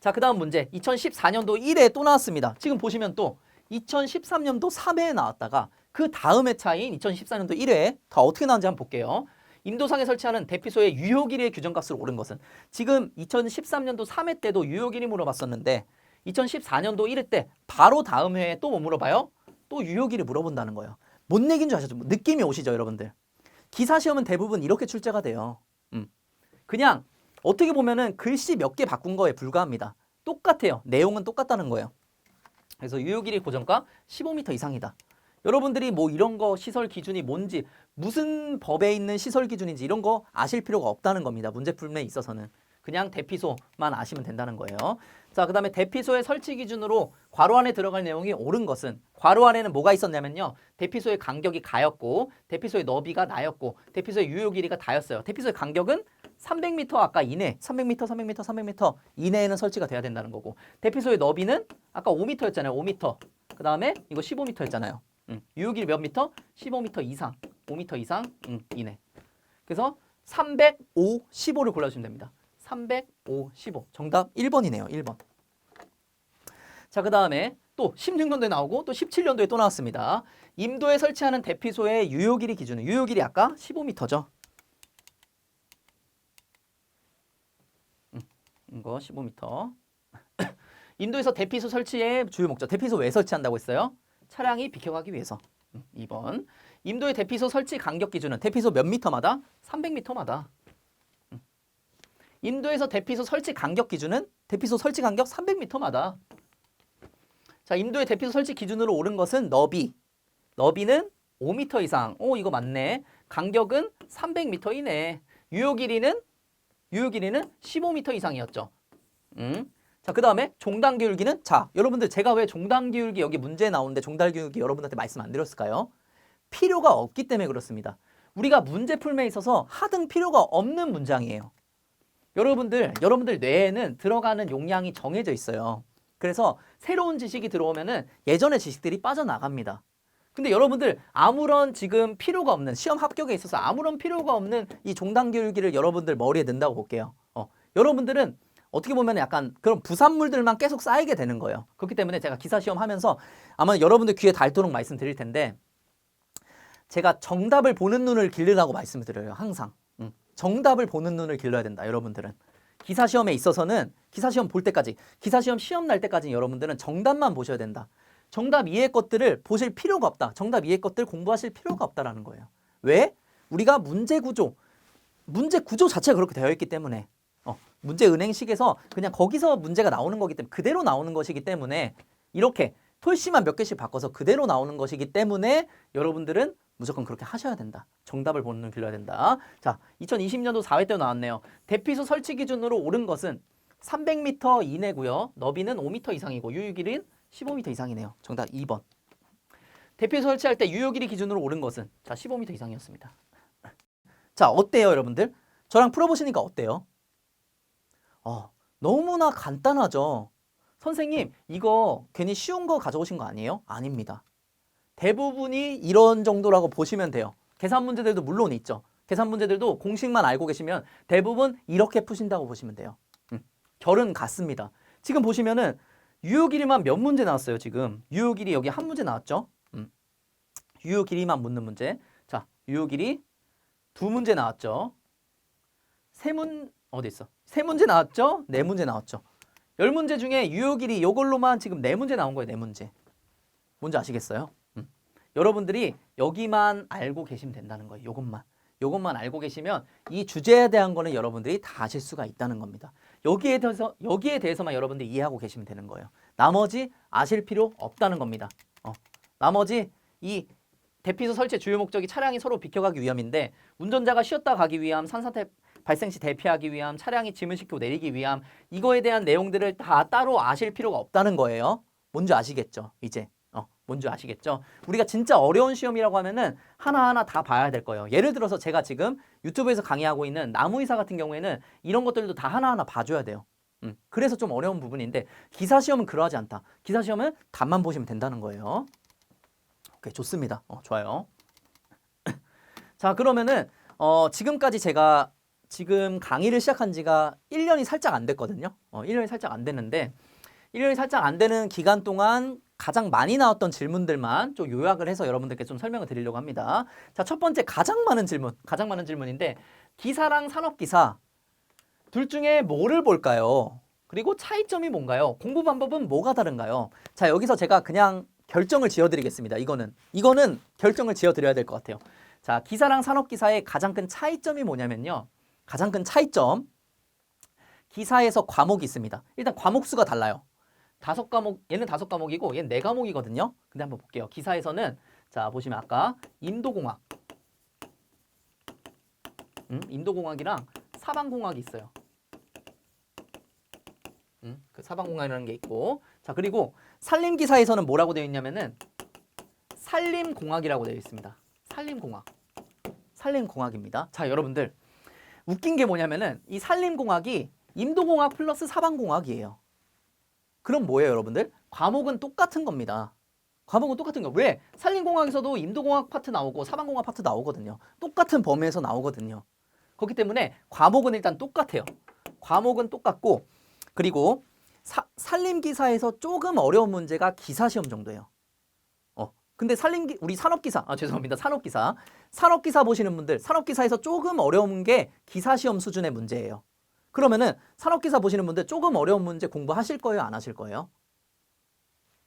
Speaker 1: 자, 그 다음 문제. 2014년도 1회에 또 나왔습니다. 지금 보시면 또 2013년도 3회에 나왔다가 그 다음에 차인 2014년도 1회에 다 어떻게 나왔는지 한번 볼게요. 임도상에 설치하는 대피소의 유효 길이의 규정값으로 오른 것은 지금 2013년도 3회 때도 유효 길이 물어봤었는데 2014년도 1회 때 바로 다음 회에 또 뭐 물어봐요? 또 유효 길이 물어본다는 거예요. 뭔 얘기인 줄 아시죠? 느낌이 오시죠, 여러분들? 기사 시험은 대부분 이렇게 출제가 돼요. 그냥 어떻게 보면은 글씨 몇 개 바꾼 거에 불과합니다. 똑같아요. 내용은 똑같다는 거예요. 그래서 유효 길이 고정가 15m 이상이다. 여러분들이 뭐 이런 거 시설 기준이 뭔지 무슨 법에 있는 시설 기준인지 이런 거 아실 필요가 없다는 겁니다. 문제 풀이에 있어서는. 그냥 대피소만 아시면 된다는 거예요. 자, 그 다음에 대피소의 설치 기준으로 괄호 안에 들어갈 내용이 옳은 것은 괄호 안에는 뭐가 있었냐면요. 대피소의 간격이 가였고 대피소의 너비가 나였고 대피소의 유효 길이가 다였어요. 대피소의 간격은 300m 아까 이내 300m 이내에는 설치가 돼야 된다는 거고 대피소의 너비는 아까 5m였잖아요. 5m. 그 다음에 이거 15m였잖아요. 유효 길이 몇 미터? 15m 이상. 5m 이상 이내. 그래서 305, 15를 골라주시면 됩니다. 305, 15. 정답 1번이네요. 1번. 자, 그 다음에 또 16년도에 나오고 또 17년도에 또 나왔습니다. 임도에 설치하는 대피소의 유효 길이 기준은 유효 길이 아까 15m죠. 이거 15m. 임도에서 대피소 설치의 주요 목적. 대피소 왜 설치한다고 했어요? 차량이 비켜가기 위해서. 2번. 임도의 대피소 설치 간격 기준은 대피소 몇 미터마다? 300m마다. 임도에서 대피소 설치 간격 기준은 대피소 설치 간격 300m마다. 자, 임도의 대피소 설치 기준으로 옳은 것은 너비. 너비는 5m 이상. 이거 맞네. 간격은 300m 이내. 유효 길이는 15m 이상이었죠. 자, 그 다음에 종단 기울기는 자, 여러분들 제가 왜 종단 기울기 여기 문제에 나오는데 종단 기울기 여러분한테 말씀 안 드렸을까요? 필요가 없기 때문에 그렇습니다. 우리가 문제 풀매에 있어서 하등 필요가 없는 문장이에요. 여러분들 뇌에는 들어가는 용량이 정해져 있어요. 그래서 새로운 지식이 들어오면은 예전의 지식들이 빠져나갑니다. 근데 여러분들 아무런 지금 필요가 없는 시험 합격에 있어서 아무런 필요가 없는 이 종단 기울기를 여러분들 머리에 넣는다고 볼게요. 여러분들은 어떻게 보면 약간 그런 부산물들만 계속 쌓이게 되는 거예요. 그렇기 때문에 제가 기사 시험 하면서 아마 여러분들 귀에 닳도록 말씀드릴 텐데 제가 정답을 보는 눈을 기르라고 말씀을 드려요. 항상. 정답을 보는 눈을 길러야 된다. 여러분들은. 기사 시험에 있어서는 기사 시험 볼 때까지 기사 시험 날 때까지 여러분들은 정답만 보셔야 된다. 정답 이외의 것들을 보실 필요가 없다. 정답 이외의 것들 공부하실 필요가 없다라는 거예요. 왜? 우리가 문제 구조 자체가 그렇게 되어 있기 때문에 문제 은행식에서 그냥 거기서 문제가 나오는 거기 때문에 그대로 나오는 것이기 때문에 이렇게 톨씨만 몇 개씩 바꿔서 그대로 나오는 것이기 때문에 여러분들은 무조건 그렇게 하셔야 된다. 정답을 보는 눈 길러야 된다. 자, 2020년도 4회 때 나왔네요. 대피소 설치 기준으로 옳은 것은 300m 이내고요. 너비는 5m 이상이고 유효 길이는 15m 이상이네요. 정답 2번. 대피소 설치할 때 유효 길이 기준으로 옳은 것은 자, 15m 이상이었습니다. 자, 어때요, 여러분들? 저랑 풀어보시니까 어때요? 너무나 간단하죠. 선생님, 이거 괜히 쉬운 거 가져오신 거 아니에요? 아닙니다. 대부분이 이런 정도라고 보시면 돼요. 계산 문제들도 물론 있죠. 계산 문제들도 공식만 알고 계시면 대부분 이렇게 푸신다고 보시면 돼요. 결은 같습니다. 지금 보시면은 유효 길이만 몇 문제 나왔어요, 지금. 유효 길이 여기 한 문제 나왔죠? 유효 길이만 묻는 문제. 자, 유효 길이 두 문제 나왔죠? 어디 있어? 세 문제 나왔죠? 네 문제 나왔죠? 10문제 중에 유효 길이 이걸로만 지금 네 문제 나온 거예요, 네 문제. 뭔지 아시겠어요? 여러분들이 여기만 알고 계시면 된다는 거예요, 요것만 알고 계시면 이 주제에 대한 거는 여러분들이 다 아실 수가 있다는 겁니다. 여기에 대해서만 여러분들이 이해하고 계시면 되는 거예요. 나머지 아실 필요 없다는 겁니다. 나머지 이 대피소 설치 주요 목적이 차량이 서로 비켜가기 위함인데 운전자가 쉬었다 가기 위함, 산사태 발생 시 대피하기 위함, 차량이 짐을 싣고 내리기 위함 이거에 대한 내용들을 다 따로 아실 필요가 없다는 거예요. 뭔지 아시겠죠? 이제. 뭔지 아시겠죠? 우리가 진짜 어려운 시험이라고 하면은 하나하나 다 봐야 될 거예요. 예를 들어서 제가 지금 유튜브에서 강의하고 있는 나무의사 같은 경우에는 이런 것들도 다 하나하나 봐줘야 돼요. 그래서 좀 어려운 부분인데 기사 시험은 그러하지 않다. 기사 시험은 답만 보시면 된다는 거예요. 오케이, 좋습니다. 좋아요. 자, 그러면은 지금까지 제가 지금 강의를 시작한 지가 1년이 살짝 안 됐거든요. 1년이 살짝 안 됐는데 1년이 살짝 안 되는 기간 동안 가장 많이 나왔던 질문들만 좀 요약을 해서 여러분들께 좀 설명을 드리려고 합니다. 자, 첫 번째 가장 많은 질문인데 기사랑 산업기사 둘 중에 뭐를 볼까요? 그리고 차이점이 뭔가요? 공부 방법은 뭐가 다른가요? 자, 여기서 제가 그냥 결정을 지어드리겠습니다. 이거는 결정을 지어드려야 될 것 같아요. 자, 기사랑 산업기사의 가장 큰 차이점이 뭐냐면요. 가장 큰 차이점, 기사에서 과목이 있습니다. 일단 과목 수가 달라요. 5과목, 얘는 5과목이고 얘는 4과목이거든요. 근데 한번 볼게요. 기사에서는 자, 보시면 아까 인도공학, 인도공학이랑 사방공학이 있어요. 그 사방공학이라는 게 있고, 자, 그리고 산림기사에서는 뭐라고 되어 있냐면은 산림공학이라고 되어 있습니다. 산림공학입니다. 자, 여러분들 웃긴 게 뭐냐면은 이 산림공학이 인도공학 플러스 사방공학이에요. 그럼 뭐예요, 여러분들? 과목은 똑같은 겁니다. 과목은 똑같은 거. 왜? 산림공학에서도 인도공학 파트 나오고 사방공학 파트 나오거든요. 똑같은 범위에서 나오거든요. 그렇기 때문에 과목은 일단 똑같아요. 과목은 똑같고, 그리고 산림기사에서 조금 어려운 문제가 기사시험 정도예요. 근데 우리 산업기사, 죄송합니다. 산업기사 보시는 분들, 산업기사에서 조금 어려운 게 기사시험 수준의 문제예요. 그러면은 산업기사 보시는 분들 조금 어려운 문제 공부하실 거예요? 안 하실 거예요?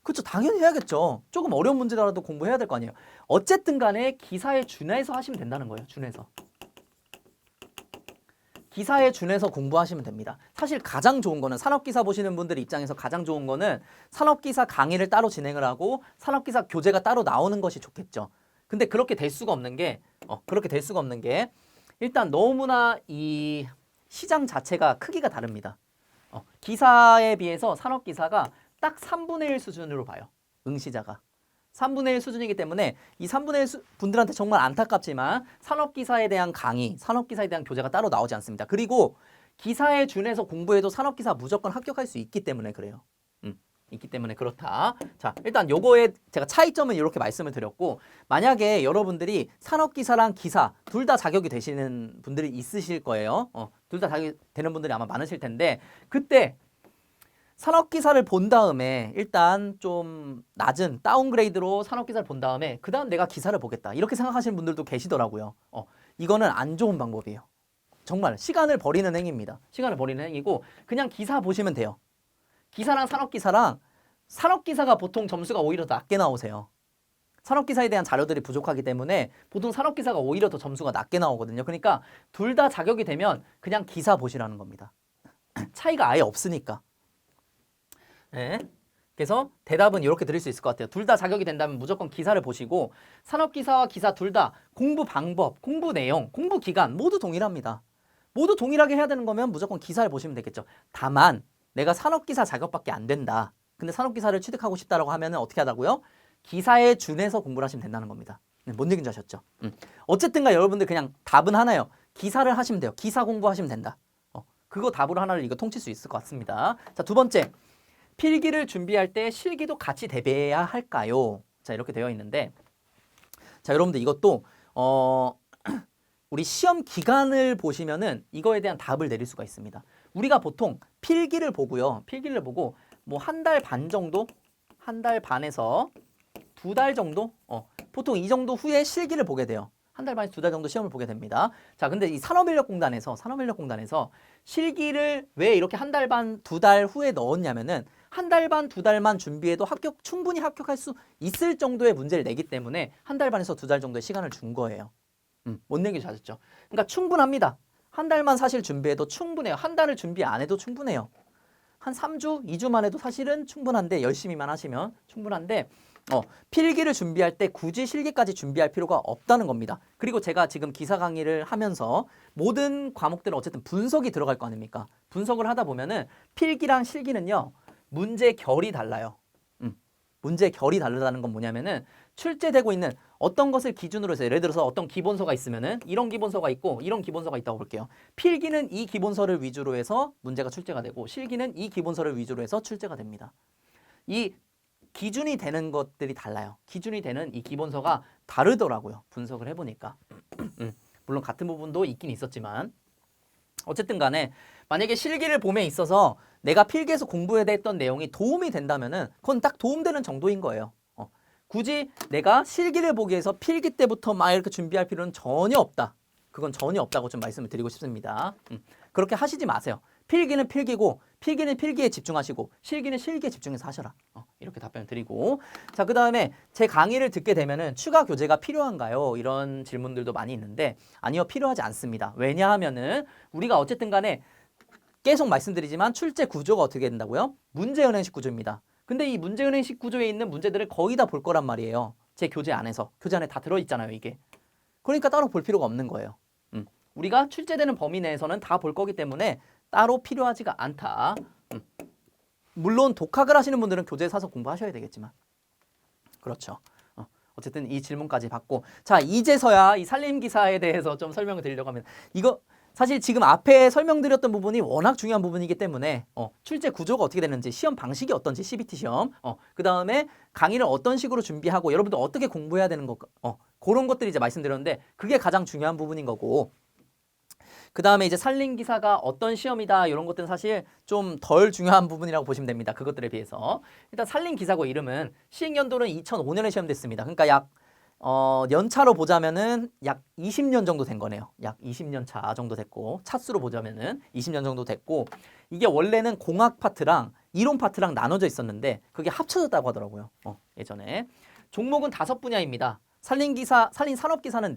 Speaker 1: 그렇죠. 당연히 해야겠죠. 조금 어려운 문제라도 공부해야 될 거 아니에요. 어쨌든 간에 기사에 준해서 하시면 된다는 거예요. 기사에 준해서 공부하시면 됩니다. 사실 가장 좋은 거는 산업기사 보시는 분들 입장에서 가장 좋은 거는 산업기사 강의를 따로 진행을 하고 산업기사 교재가 따로 나오는 것이 좋겠죠. 근데 그렇게 될 수가 없는 게 일단 너무나 이 시장 자체가 크기가 다릅니다. 기사에 비해서 산업기사가 딱 3분의 1 수준으로 봐요. 응시자가. 3분의 1 수준이기 때문에 이 3분의 1 분들한테 정말 안타깝지만 산업기사에 대한 강의, 산업기사에 대한 교재가 따로 나오지 않습니다. 그리고 기사에 준해서 공부해도 산업기사 무조건 합격할 수 있기 때문에 그래요. 있기 때문에 그렇다. 자, 일단 요거에 제가 차이점은 이렇게 말씀을 드렸고, 만약에 여러분들이 산업기사랑 기사 둘 다 자격이 되시는 분들이 있으실 거예요. 둘 다 자격이 되는 분들이 아마 많으실 텐데, 그때 산업기사를 본 다음에 일단 좀 낮은 다운그레이드로 산업기사를 본 다음에 그 다음 내가 기사를 보겠다 이렇게 생각하시는 분들도 계시더라고요. 이거는 안 좋은 방법이에요. 정말 시간을 버리는 행위입니다. 시간을 버리는 행위고 그냥 기사 보시면 돼요. 기사랑 산업기사가 보통 점수가 오히려 낮게 나오세요. 산업기사에 대한 자료들이 부족하기 때문에 보통 산업기사가 오히려 더 점수가 낮게 나오거든요. 그러니까 둘 다 자격이 되면 그냥 기사 보시라는 겁니다. 차이가 아예 없으니까. 네. 그래서 대답은 이렇게 드릴 수 있을 것 같아요. 둘 다 자격이 된다면 무조건 기사를 보시고 산업기사와 기사 둘 다 공부 방법, 공부 내용, 공부 기간 모두 동일합니다. 모두 동일하게 해야 되는 거면 무조건 기사를 보시면 되겠죠. 다만 내가 산업기사 자격밖에 안 된다. 근데 산업기사를 취득하고 싶다라고 하면은 어떻게 하다고요? 기사에 준해서 공부를 하시면 된다는 겁니다. 뭔 얘기인지 아셨죠? 어쨌든가 여러분들 그냥 답은 하나요. 기사를 하시면 돼요. 기사 공부하시면 된다. 그거 답으로 하나를 이거 통칠 수 있을 것 같습니다. 자, 두 번째. 필기를 준비할 때 실기도 같이 대비해야 할까요? 자, 이렇게 되어 있는데, 자, 여러분들 이것도 우리 시험 기간을 보시면은 이거에 대한 답을 내릴 수가 있습니다. 우리가 보통 필기를 보고요. 필기를 보고 뭐 한 달 반 정도? 한 달 반에서 두 달 정도? 보통 이 정도 후에 실기를 보게 돼요. 한 달 반에서 두 달 정도 시험을 보게 됩니다. 자, 근데 이 산업인력공단에서 실기를 왜 이렇게 한 달 반, 두 달 후에 넣었냐면은 한 달 반, 두 달만 준비해도 충분히 합격할 수 있을 정도의 문제를 내기 때문에 한 달 반에서 두 달 정도의 시간을 준 거예요. 못 내기 잘했죠. 그러니까 충분합니다. 한 달만 사실 준비해도 충분해요. 한 달을 준비 안 해도 충분해요. 한 3주, 2주만 해도 사실은 충분한데 열심히만 하시면 충분한데 필기를 준비할 때 굳이 실기까지 준비할 필요가 없다는 겁니다. 그리고 제가 지금 기사 강의를 하면서 모든 과목들은 어쨌든 분석이 들어갈 거 아닙니까? 분석을 하다 보면은 필기랑 실기는요. 문제 결이 달라요. 문제 결이 다르다는 건 뭐냐면은 출제되고 있는 어떤 것을 기준으로 해서 예를 들어서 어떤 기본서가 있으면은 이런 기본서가 있고 이런 기본서가 있다고 볼게요. 필기는 이 기본서를 위주로 해서 문제가 출제가 되고 실기는 이 기본서를 위주로 해서 출제가 됩니다. 이 기준이 되는 것들이 달라요. 기준이 되는 이 기본서가 다르더라고요. 분석을 해보니까. 물론 같은 부분도 있긴 있었지만 어쨌든 간에 만약에 실기를 봄에 있어서 내가 필기에서 공부해야 했던 내용이 도움이 된다면은 그건 딱 도움되는 정도인 거예요. 굳이 내가 실기를 보기 위해서 필기 때부터 막 이렇게 준비할 필요는 전혀 없다. 그건 전혀 없다고 좀 말씀을 드리고 싶습니다. 그렇게 하시지 마세요. 필기는 필기고 필기는 필기에 집중하시고 실기는 실기에 집중해서 하셔라. 이렇게 답변을 드리고 자, 그 다음에 제 강의를 듣게 되면은 추가 교재가 필요한가요? 이런 질문들도 많이 있는데 아니요, 필요하지 않습니다. 왜냐하면은 우리가 어쨌든 간에 계속 말씀드리지만 출제 구조가 어떻게 된다고요? 문제은행식 구조입니다. 근데 이 문제은행식 구조에 있는 문제들을 거의 다 볼 거란 말이에요. 제 교재 안에서. 교재 안에 다 들어있잖아요, 이게. 그러니까 따로 볼 필요가 없는 거예요. 우리가 출제되는 범위 내에서는 다 볼 거기 때문에 따로 필요하지가 않다. 물론 독학을 하시는 분들은 교재 사서 공부하셔야 되겠지만. 그렇죠. 어쨌든 이 질문까지 받고 자, 이제서야 이 산림기사에 대해서 좀 설명을 드리려고 합니다. 이거 사실 지금 앞에 설명드렸던 부분이 워낙 중요한 부분이기 때문에 출제 구조가 어떻게 되는지, 시험 방식이 어떤지, CBT 시험, 그 다음에 강의를 어떤 식으로 준비하고 여러분들 어떻게 공부해야 되는 거, 그런 것들이 이제 말씀드렸는데 그게 가장 중요한 부분인 거고 그 다음에 이제 산림기사가 어떤 시험이다 이런 것들은 사실 좀 덜 중요한 부분이라고 보시면 됩니다. 그것들에 비해서. 일단 산림기사고 이름은 시행연도는 2005년에 시험됐습니다. 그러니까 약 연차로 보자면은 약 20년 정도 된 거네요. 약 20년 차 정도 됐고 차수로 보자면은 20년 정도 됐고 이게 원래는 공학 파트랑 이론 파트랑 나눠져 있었는데 그게 합쳐졌다고 하더라고요. 예전에. 종목은 5분야입니다. 산림기사, 산업기사는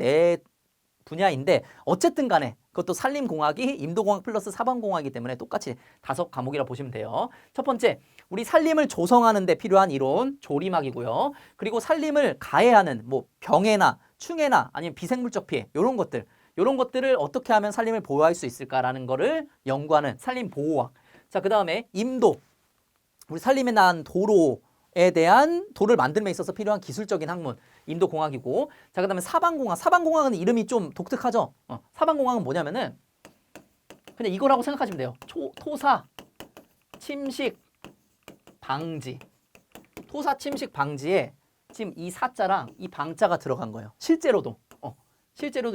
Speaker 1: 4분야인데 어쨌든 간에 그것도 산림공학이 임도공학 플러스 사방공학이기 때문에 똑같이 5과목이라 보시면 돼요. 첫 번째, 우리 산림을 조성하는 데 필요한 이론, 조림학이고요. 그리고 산림을 가해하는 뭐 병해나 충해나 아니면 비생물적 피해 이런 것들을 어떻게 하면 산림을 보호할 수 있을까라는 거를 연구하는 산림보호학. 자, 그 다음에 임도, 우리 산림에 난 도로에 대한 도를 만듦에 있어서 필요한 기술적인 학문, 임도공학이고 자, 그 다음에 사방공학. 사방공학은 이름이 좀 독특하죠. 사방공학은 뭐냐면은 그냥 이거라고 생각하시면 돼요. 토사, 침식, 방지. 토사, 침식, 방지에 지금 이 사자랑 이 방자가 들어간 거예요. 실제로도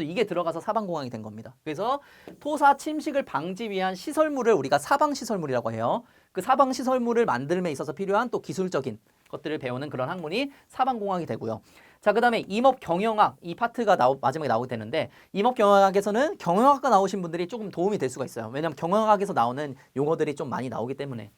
Speaker 1: 이게 들어가서 사방공학이 된 겁니다. 그래서 토사, 침식을 방지 위한 시설물을 우리가 사방시설물이라고 해요. 그 사방시설물을 만들음에 있어서 필요한 또 기술적인 것들을 배우는 그런 학문이 사방공학이 되고요. 자, 그 다음에 임업경영학 이 파트가 마지막에 나오게 되는데 임업경영학에서는 경영학과 나오신 분들이 조금 도움이 될 수가 있어요. 왜냐하면 경영학에서 나오는 용어들이 좀 많이 나오기 때문에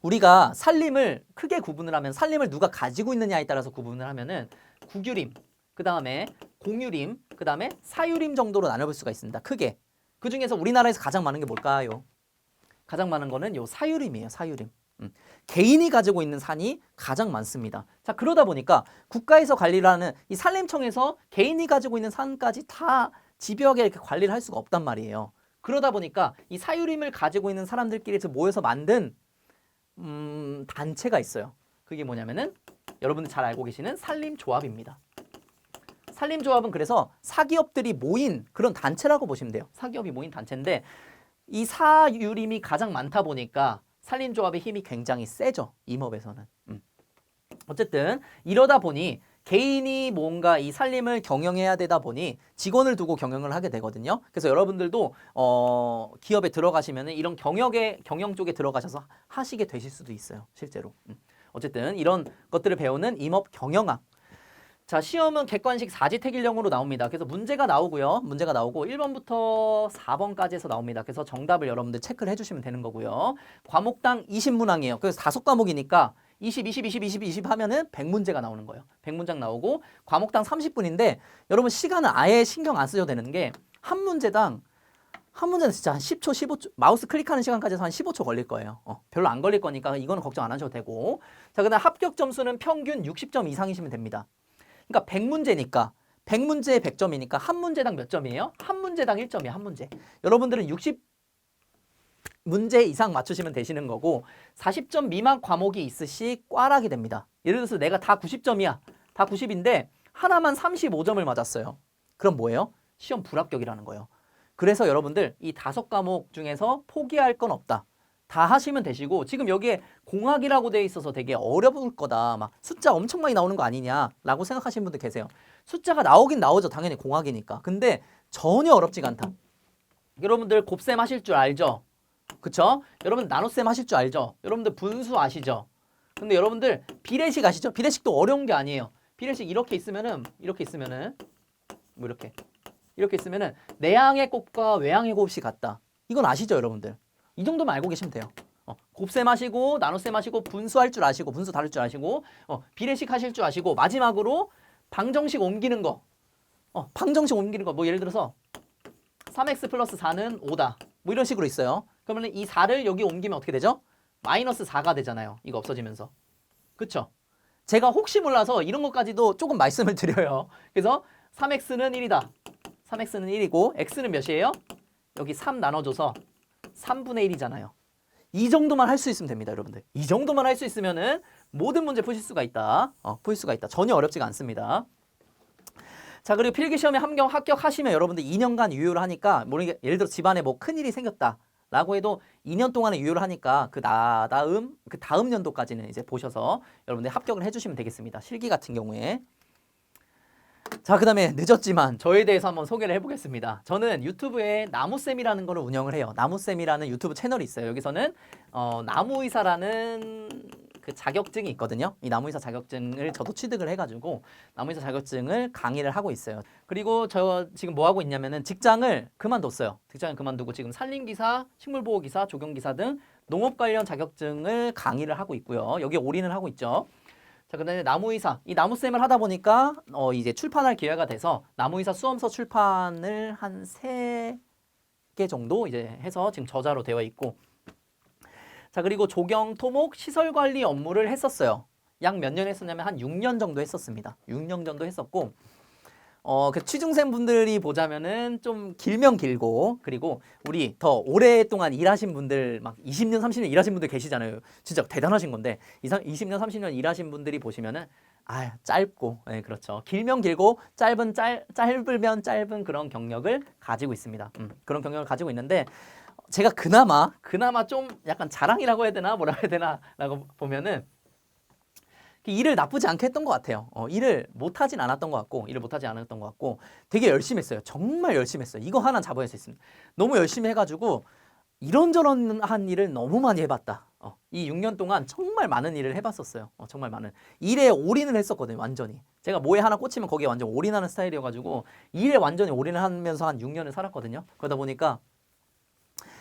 Speaker 1: 우리가 산림을 크게 구분을 하면 산림을 누가 가지고 있느냐에 따라서 구분을 하면은 국유림, 그 다음에 공유림, 그 다음에 사유림 정도로 나눠볼 수가 있습니다. 크게. 그 중에서 우리나라에서 가장 많은 게 뭘까요? 가장 많은 거는 요 사유림이에요. 사유림. 개인이 가지고 있는 산이 가장 많습니다. 자, 그러다 보니까 국가에서 관리를 하는 이 산림청에서 개인이 가지고 있는 산까지 다 집요하게 이렇게 관리를 할 수가 없단 말이에요. 그러다 보니까 이 사유림을 가지고 있는 사람들끼리 모여서 만든 단체가 있어요. 그게 뭐냐면은 여러분들 잘 알고 계시는 산림조합입니다. 산림조합은 그래서 사기업들이 모인 그런 단체라고 보시면 돼요. 사기업이 모인 단체인데 이 사유림이 가장 많다 보니까 산림조합의 힘이 굉장히 세죠. 임업에서는. 어쨌든 이러다 보니 개인이 뭔가 이 살림을 경영해야 되다 보니 직원을 두고 경영을 하게 되거든요. 그래서 여러분들도 기업에 들어가시면 이런 경영 쪽에 들어가셔서 하시게 되실 수도 있어요. 실제로. 어쨌든 이런 것들을 배우는 임업 경영학. 자, 시험은 객관식 4지택일형으로 나옵니다. 그래서 문제가 나오고요. 문제가 나오고 1번부터 4번까지 해서 나옵니다. 그래서 정답을 여러분들 체크를 해주시면 되는 거고요. 과목당 20문항이에요. 그래서 5과목이니까 20 하면은 100문제가 나오는 거예요. 100문장 나오고 과목당 30분인데 여러분 시간은 아예 신경 안 쓰셔도 되는 게 한 문제는 진짜 한 10초, 15초, 마우스 클릭하는 시간까지 해서 한 15초 걸릴 거예요. 별로 안 걸릴 거니까 이거는 걱정 안 하셔도 되고. 자, 그다음 합격 점수는 평균 60점 이상이시면 됩니다. 그러니까 100문제니까 100문제에 100점이니까 한 문제당 몇 점이에요? 한 문제당 1점이에요. 한 문제. 여러분들은 60문제 이상 맞추시면 되시는 거고 40점 미만 과목이 있으시 꽈락이 됩니다. 예를 들어서 내가 다 90점이야. 다 90인데 하나만 35점을 맞았어요. 그럼 뭐예요? 시험 불합격이라는 거예요. 그래서 여러분들 이 5과목 중에서 포기할 건 없다. 다 하시면 되시고 지금 여기에 공학이라고 되어 있어서 되게 어려울 거다. 막 숫자 엄청 많이 나오는 거 아니냐라고 생각하시는 분들 계세요. 숫자가 나오긴 나오죠. 당연히 공학이니까. 근데 전혀 어렵지가 않다. 여러분들 곱셈 하실 줄 알죠? 그쵸? 여러분 나눗셈 하실 줄 알죠? 여러분들 분수 아시죠? 근데 여러분들 비례식 아시죠? 비례식도 어려운 게 아니에요. 비례식 이렇게 있으면은 뭐 이렇게 있으면은 내항의 곱과 외항의 곱이 같다. 이건 아시죠, 여러분들? 이 정도만 알고 계시면 돼요. 곱셈 하시고 나눗셈 하시고 분수할 줄 아시고 분수 다룰 줄 아시고 비례식 하실 줄 아시고 마지막으로 방정식 옮기는 거. 방정식 옮기는 거. 뭐 예를 들어서 3x 플러스 4는 5다. 뭐 이런 식으로 있어요. 그러면 이 4를 여기 옮기면 어떻게 되죠? 마이너스 4가 되잖아요. 이거 없어지면서. 그쵸? 제가 혹시 몰라서 이런 것까지도 조금 말씀을 드려요. 그래서 3x는 1이다. 3x는 1이고 x는 몇이에요? 여기 3 나눠줘서 3분의 1이잖아요. 이 정도만 할 수 있으면 됩니다, 여러분들. 이 정도만 할 수 있으면은 모든 문제 푸실 수가 있다. 푸실 수가 있다. 전혀 어렵지가 않습니다. 자, 그리고 필기시험에 합격하시면 여러분들 2년간 유효를 하니까 모르게 예를 들어 집안에 뭐 큰일이 생겼다라고 해도 2년 동안의 유효를 하니까 그 다음 연도까지는 이제 보셔서 여러분들 합격을 해주시면 되겠습니다. 실기 같은 경우에. 자, 그 다음에 늦었지만 저에 대해서 한번 소개를 해보겠습니다. 저는 유튜브에 나무쌤이라는 거를 운영을 해요. 나무쌤이라는 유튜브 채널이 있어요. 여기서는 나무의사라는 그 자격증이 있거든요. 이 나무의사 자격증을 저도 취득을 해가지고 나무의사 자격증을 강의를 하고 있어요. 그리고 저 지금 뭐 하고 있냐면은 직장을 그만뒀어요. 직장을 그만두고 지금 산림기사, 식물보호기사, 조경기사 등 농업 관련 자격증을 강의를 하고 있고요. 여기에 올인을 하고 있죠. 자, 그다음에 나무의사, 이 나무쌤을 하다 보니까 이제 출판할 기회가 돼서 나무의사 수험서 출판을 한 3개 정도 이제 해서 지금 저자로 되어 있고, 자, 그리고 조경, 토목, 시설 관리 업무를 했었어요. 약 몇 년 했었냐면 한 6년 정도 했었습니다. 6년 정도 했었고, 그 취중생 분들이 보자면은 좀 길면 길고, 그리고 우리 더 오랫동안 일하신 분들, 막 20년, 30년 일하신 분들 계시잖아요. 진짜 대단하신 건데, 20년, 30년 일하신 분들이 보시면은, 짧고, 네, 그렇죠. 길면 길고, 짧으면 짧은 그런 경력을 가지고 있습니다. 그런 경력을 가지고 있는데, 제가 그나마 좀 약간 자랑이라고 해야 되나, 뭐라 해야 되나, 라고 보면은, 일을 나쁘지 않게 했던 것 같아요. 일을 못하진 않았던 것 같고, 되게 열심히 했어요. 정말 열심히 했어요. 이거 하나 잡아야 수 있습니다. 너무 열심히 해가지고, 이런저런 한 일을 너무 많이 해봤다. 이 6년 동안 정말 많은 일을 해봤었어요. 정말 많은. 일에 올인을 했었거든요, 완전히. 제가 뭐에 하나 꽂히면 거기에 완전 올인하는 스타일이어가지고, 일에 완전히 올인을 하면서 한 6년을 살았거든요. 그러다 보니까,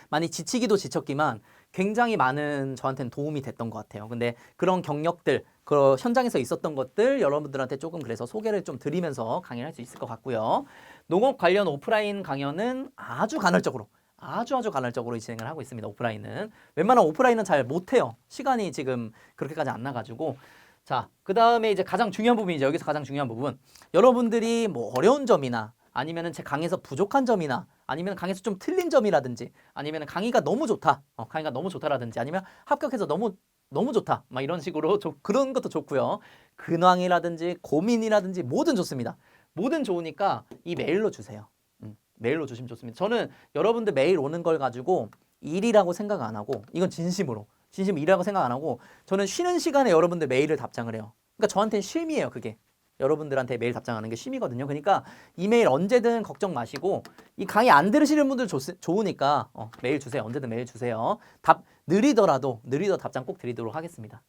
Speaker 1: 많이 지치기도 지쳤지만 굉장히 많은 저한테는 도움이 됐던 것 같아요. 근데 그런 경력들, 그 현장에서 있었던 것들 여러분들한테 조금 그래서 소개를 좀 드리면서 강의를 할 수 있을 것 같고요. 농업 관련 오프라인 강연은 아주 간헐적으로 진행을 하고 있습니다. 오프라인은. 웬만한 오프라인은 잘 못해요. 시간이 지금 그렇게까지 안 나가지고. 자, 그 다음에 이제 가장 중요한 부분이죠. 여기서 가장 중요한 부분. 여러분들이 뭐 어려운 점이나 아니면은 제 강의에서 부족한 점이나 아니면 강의에서 좀 틀린 점이라든지 아니면 강의가 너무 좋다. 강의가 너무 좋다라든지 아니면 합격해서 너무 좋다. 막 이런 식으로 그런 것도 좋고요. 근황이라든지 고민이라든지 뭐든 좋습니다. 뭐든 좋으니까 이 메일로 주세요. 메일로 주시면 좋습니다. 저는 여러분들 메일 오는 걸 가지고 일이라고 생각 안 하고 이건 진심 일이라고 생각 안 하고 저는 쉬는 시간에 여러분들 메일을 답장을 해요. 그러니까 저한테는 쉼이에요, 그게. 여러분들한테 메일 답장하는 게 취미거든요. 그러니까 이메일 언제든 걱정 마시고 이 강의 안 들으시는 분들 좋으니까 메일 주세요. 언제든 메일 주세요. 느리더라도 답장 꼭 드리도록 하겠습니다.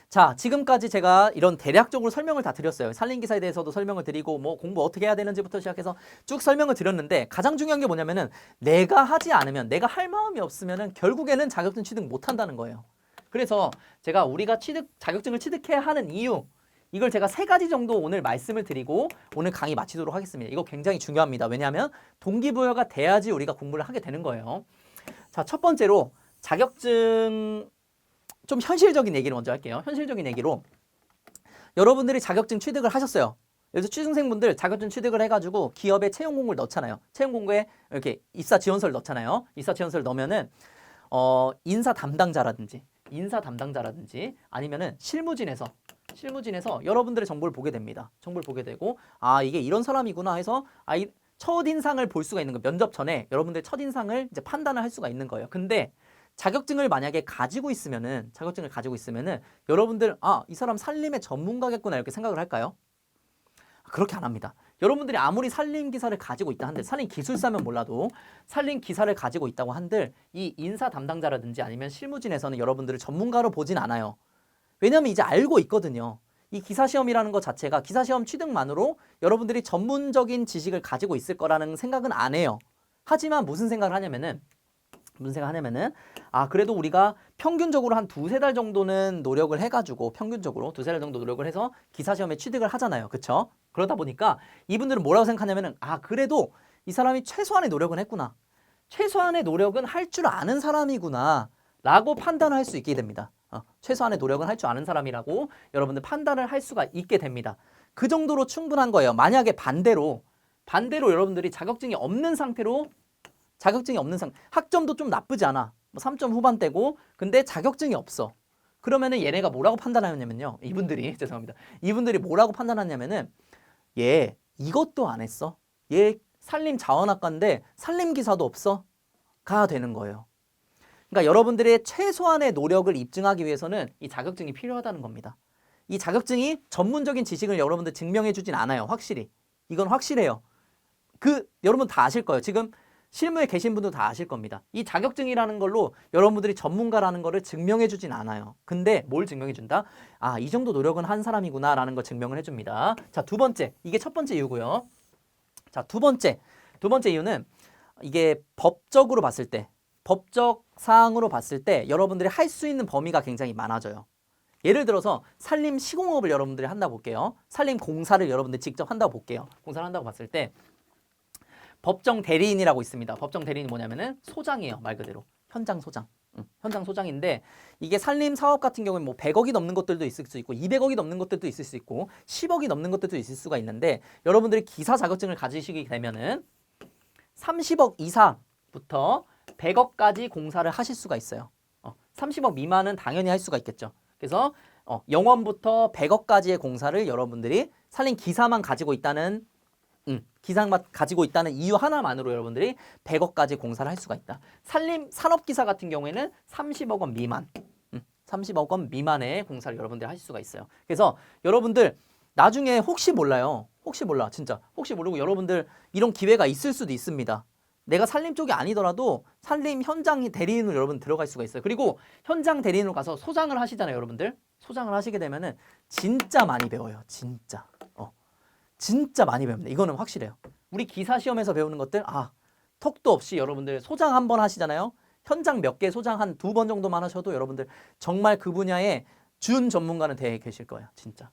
Speaker 1: 자, 지금까지 제가 이런 대략적으로 설명을 다 드렸어요. 산림기사에 대해서도 설명을 드리고 뭐 공부 어떻게 해야 되는지부터 시작해서 쭉 설명을 드렸는데 가장 중요한 게 뭐냐면은 내가 하지 않으면, 내가 할 마음이 없으면은 결국에는 자격증 취득 못 한다는 거예요. 그래서 제가 우리가 자격증을 취득해야 하는 이유, 이걸 제가 3가지 정도 오늘 말씀을 드리고 오늘 강의 마치도록 하겠습니다. 이거 굉장히 중요합니다. 왜냐하면 동기부여가 돼야지 우리가 공부를 하게 되는 거예요. 자, 첫 번째로 자격증, 좀 현실적인 얘기를 먼저 할게요. 현실적인 얘기로 여러분들이 자격증 취득을 하셨어요. 그래서 취준생분들 자격증 취득을 해가지고 기업에 채용 공고를 넣잖아요. 채용 공고에 이렇게 입사 지원서를 넣잖아요. 입사 지원서를 넣으면은 인사 담당자라든지 아니면은 실무진에서 여러분들의 정보를 보게 됩니다. 정보를 보게 되고 아, 이게 이런 사람이구나 해서 첫인상을 볼 수가 있는 거예요. 면접 전에 여러분들의 첫인상을 이제 판단을 할 수가 있는 거예요. 근데 자격증을 만약에 가지고 있으면은 여러분들 이 사람 산림의 전문가겠구나 이렇게 생각을 할까요? 그렇게 안 합니다. 여러분들이 아무리 산림기사를 가지고 있다 한들, 산림기술사면 몰라도 산림기사를 가지고 있다고 한들 이 인사 담당자라든지 아니면 실무진에서는 여러분들을 전문가로 보진 않아요. 왜냐하면 이제 알고 있거든요. 이 기사시험이라는 것 자체가 기사시험 취득만으로 여러분들이 전문적인 지식을 가지고 있을 거라는 생각은 안 해요. 하지만 무슨 생각을 하냐면은 그래도 우리가 평균적으로 한 2-3달 정도는 노력을 해가지고 평균적으로 2-3달 정도 노력을 해서 기사시험에 취득을 하잖아요. 그쵸? 그러다 보니까 이분들은 뭐라고 생각하냐면은 그래도 이 사람이 최소한의 노력은 했구나. 최소한의 노력은 할 줄 아는 사람이구나 라고 판단을 할 수 있게 됩니다. 최소한의 노력은 할 줄 아는 사람이라고 여러분들 판단을 할 수가 있게 됩니다. 그 정도로 충분한 거예요. 만약에 반대로 여러분들이 자격증이 없는 상태로 학점도 좀 나쁘지 않아. 뭐 3점 후반대고 근데 자격증이 없어. 그러면은 얘네가 뭐라고 판단하냐면요. 이분들이 뭐라고 판단하냐면은 얘 이것도 안 했어. 얘 산림자원학과인데 산림기사도 없어. 가 되는 거예요. 그러니까 여러분들의 최소한의 노력을 입증하기 위해서는 이 자격증이 필요하다는 겁니다. 이 자격증이 전문적인 지식을 여러분들 증명해 주진 않아요. 확실히. 이건 확실해요. 여러분 다 아실 거예요. 지금 실무에 계신 분도 다 아실 겁니다. 이 자격증이라는 걸로 여러분들이 전문가라는 거를 증명해 주진 않아요. 근데 뭘 증명해 준다? 이 정도 노력은 한 사람이구나 라는 걸 증명을 해줍니다. 자, 2번째. 이게 첫 번째 이유고요. 자, 두 번째 이유는 이게 법적 사항으로 봤을 때 여러분들이 할 수 있는 범위가 굉장히 많아져요. 예를 들어서 산림 시공업을 여러분들이 한다고 볼게요. 산림 공사를 여러분들이 직접 한다고 볼게요. 공사를 한다고 봤을 때 법정 대리인이라고 있습니다. 법정 대리인이 뭐냐면은 소장이에요. 말 그대로. 현장 소장. 현장 소장인데 이게 산림 사업 같은 경우는 뭐 100억이 넘는 것들도 있을 수 있고 200억이 넘는 것들도 있을 수 있고 10억이 넘는 것들도 있을 수가 있는데 여러분들이 기사 자격증을 가지시게 되면은 30억 이상부터 100억까지 공사를 하실 수가 있어요. 30억 미만은 당연히 할 수가 있겠죠. 그래서 0원부터 100억까지의 공사를 여러분들이 산림 기사만 가지고 있다는 이유 하나만으로 여러분들이 100억까지 공사를 할 수가 있다. 산림 산업기사 같은 경우에는 30억 원 미만, 30억 원 미만의 공사를 여러분들이 하실 수가 있어요. 그래서 여러분들 나중에 혹시 몰라 진짜 혹시 모르고 여러분들 이런 기회가 있을 수도 있습니다. 내가 산림 쪽이 아니더라도 산림 현장 대리인으로 여러분 들어갈 수가 있어요. 그리고 현장 대리인으로 가서 소장을 하시잖아요, 여러분들. 소장을 하시게 되면은 진짜 많이 배워요. 진짜 많이 배웁니다. 이거는 확실해요. 우리 기사 시험에서 배우는 것들 턱도 없이 여러분들 소장 한 번 하시잖아요. 현장 몇 개 소장 한 2번 정도만 하셔도 여러분들 정말 그 분야의 준 전문가는 되어 계실 거예요. 진짜.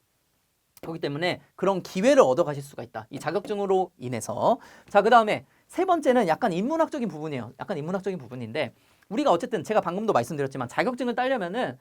Speaker 1: 그렇기 때문에 그런 기회를 얻어 가실 수가 있다. 이 자격증으로 인해서. 자, 그 다음에 세 번째는 약간 인문학적인 부분이에요. 약간 인문학적인 부분인데 우리가 어쨌든 제가 방금도 말씀드렸지만 자격증을 따려면은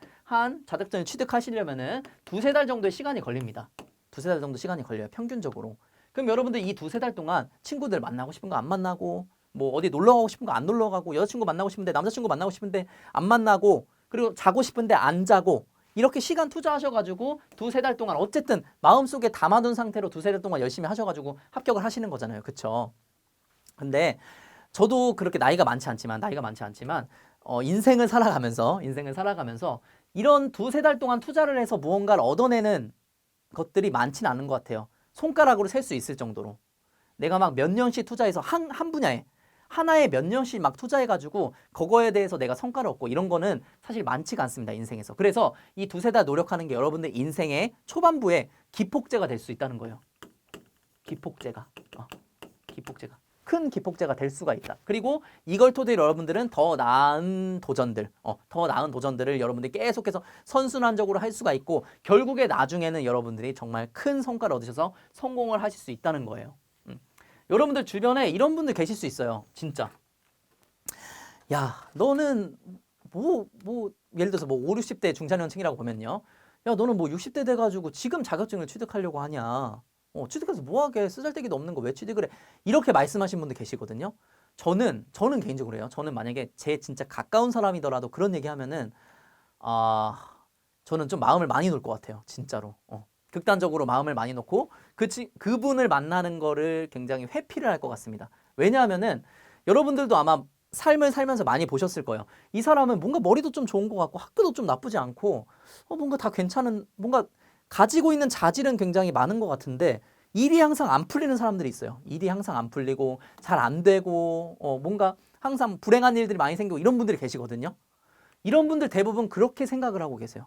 Speaker 1: 자격증을 취득하시려면은 2-3달 정도의 시간이 걸립니다. 2-3달 정도 시간이 걸려요. 평균적으로. 그럼 여러분들 이 2-3달 동안 친구들 만나고 싶은 거 안 만나고 뭐 어디 놀러 가고 싶은 거 안 놀러 가고 여자친구 만나고 싶은데 남자친구 만나고 싶은데 안 만나고 그리고 자고 싶은데 안 자고 이렇게 시간 투자하셔가지고 2-3달 동안 어쨌든 마음속에 담아둔 상태로 2-3달 동안 열심히 하셔가지고 합격을 하시는 거잖아요. 그쵸? 근데 저도 그렇게 나이가 많지 않지만 인생을 살아가면서 이런 2-3달 동안 투자를 해서 무언가를 얻어내는 것들이 많지는 않은 것 같아요. 손가락으로 셀 수 있을 정도로. 내가 막 몇 년씩 투자해서 한 분야에 하나에 몇 년씩 막 투자해가지고 그거에 대해서 내가 성과를 얻고 이런 거는 사실 많지가 않습니다. 인생에서. 그래서 이 두세 달 노력하는 게 여러분들 인생의 초반부에 기폭제가 될 수 있다는 거예요. 기폭제가. 기폭제가. 큰 기폭제가 될 수가 있다. 그리고 이걸 토대로 여러분들은 더 나은 도전들을 여러분들이 계속해서 선순환적으로 할 수가 있고 결국에 나중에는 여러분들이 정말 큰 성과를 얻으셔서 성공을 하실 수 있다는 거예요. 여러분들 주변에 이런 분들 계실 수 있어요. 진짜. 야, 너는 예를 들어서 5, 60대 중장년층이라고 보면요. 야, 너는 60대 돼가지고 지금 자격증을 취득하려고 하냐. 취득해서 뭐하게 쓰잘데기도 없는 거 왜 취득을 해. 이렇게 말씀하신 분들 계시거든요. 저는 개인적으로 해요. 저는 만약에 제 진짜 가까운 사람이더라도 그런 얘기하면은 저는 좀 마음을 많이 놓을 것 같아요. 진짜로. 극단적으로 마음을 많이 놓고 그분을 만나는 거를 굉장히 회피를 할 것 같습니다. 왜냐하면은 여러분들도 아마 삶을 살면서 많이 보셨을 거예요. 이 사람은 뭔가 머리도 좀 좋은 것 같고 학교도 좀 나쁘지 않고 뭔가 다 괜찮은 뭔가 가지고 있는 자질은 굉장히 많은 것 같은데 일이 항상 안 풀리는 사람들이 있어요. 일이 항상 안 풀리고 잘 안 되고 뭔가 항상 불행한 일들이 많이 생기고 이런 분들이 계시거든요. 이런 분들 대부분 그렇게 생각을 하고 계세요.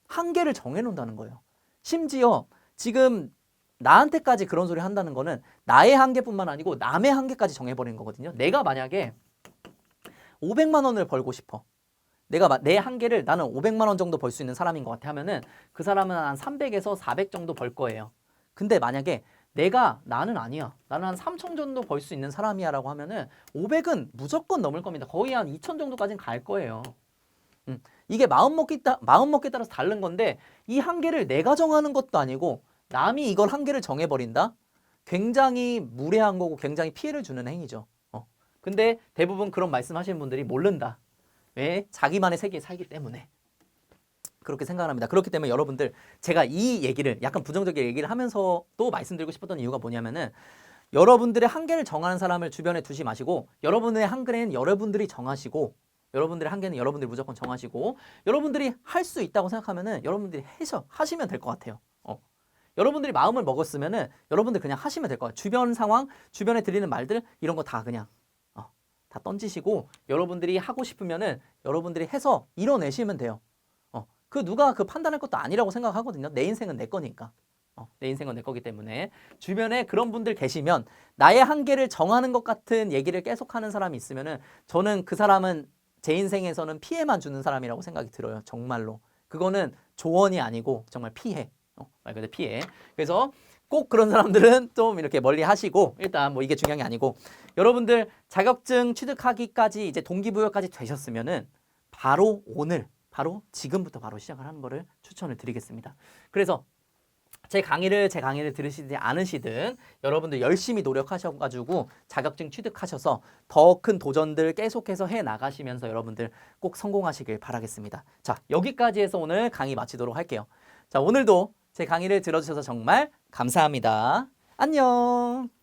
Speaker 1: 한계를 정해놓는다는 거예요. 심지어 지금 나한테까지 그런 소리 한다는 거는 나의 한계뿐만 아니고 남의 한계까지 정해버리는 거거든요. 내가 만약에 500만 원을 벌고 싶어. 내가 내 한계를 나는 500만 원 정도 벌 수 있는 사람인 것 같아 하면은 그 사람은 한 300에서 400 정도 벌 거예요. 근데 만약에 나는 아니야. 나는 한 3천 정도 벌 수 있는 사람이야 라고 하면은 500은 무조건 넘을 겁니다. 거의 한 2천 정도까지는 갈 거예요. 이게 마음먹기에 따라서 다른 건데 이 한계를 내가 정하는 것도 아니고 남이 이걸 한계를 정해버린다? 굉장히 무례한 거고 굉장히 피해를 주는 행위죠. 근데 대부분 그런 말씀하시는 분들이 모른다. 왜? 자기만의 세계에 살기 때문에. 그렇게 생각합니다. 그렇기 때문에 여러분들 제가 이 얘기를 약간 부정적인 얘기를 하면서도 말씀드리고 싶었던 이유가 뭐냐면은 여러분들의 한계를 정하는 사람을 주변에 두지 마시고 여러분의 한계는 여러분들이 정하시고 여러분들의 한계는 여러분들이 무조건 정하시고 여러분들이 할 수 있다고 생각하면은 여러분들이 하시면 될 것 같아요. 여러분들이 마음을 먹었으면은 여러분들 그냥 하시면 될 것 같아요. 주변 상황, 주변에 들리는 말들 이런 거 다 그냥 다 던지시고 여러분들이 하고 싶으면은 여러분들이 해서 이뤄내시면 돼요. 누가 판단할 것도 아니라고 생각하거든요. 내 인생은 내 거니까. 내 인생은 내 거기 때문에 주변에 그런 분들 계시면 나의 한계를 정하는 것 같은 얘기를 계속하는 사람이 있으면은 저는 그 사람은 제 인생에서는 피해만 주는 사람이라고 생각이 들어요. 정말로. 그거는 조언이 아니고 정말 피해. 말 그대로 피해. 그래서 꼭 그런 사람들은 좀 이렇게 멀리 하시고 일단 이게 중요한 게 아니고 여러분들 자격증 취득하기까지 이제 동기부여까지 되셨으면은 바로 지금부터 바로 시작을 하는 거를 추천을 드리겠습니다. 그래서 제 강의를 들으시지 않으시든 여러분들 열심히 노력하셔가지고 자격증 취득하셔서 더 큰 도전들 계속해서 해 나가시면서 여러분들 꼭 성공하시길 바라겠습니다. 자, 여기까지 해서 오늘 강의 마치도록 할게요. 자, 오늘도 제 강의를 들어주셔서 정말 감사합니다. 안녕.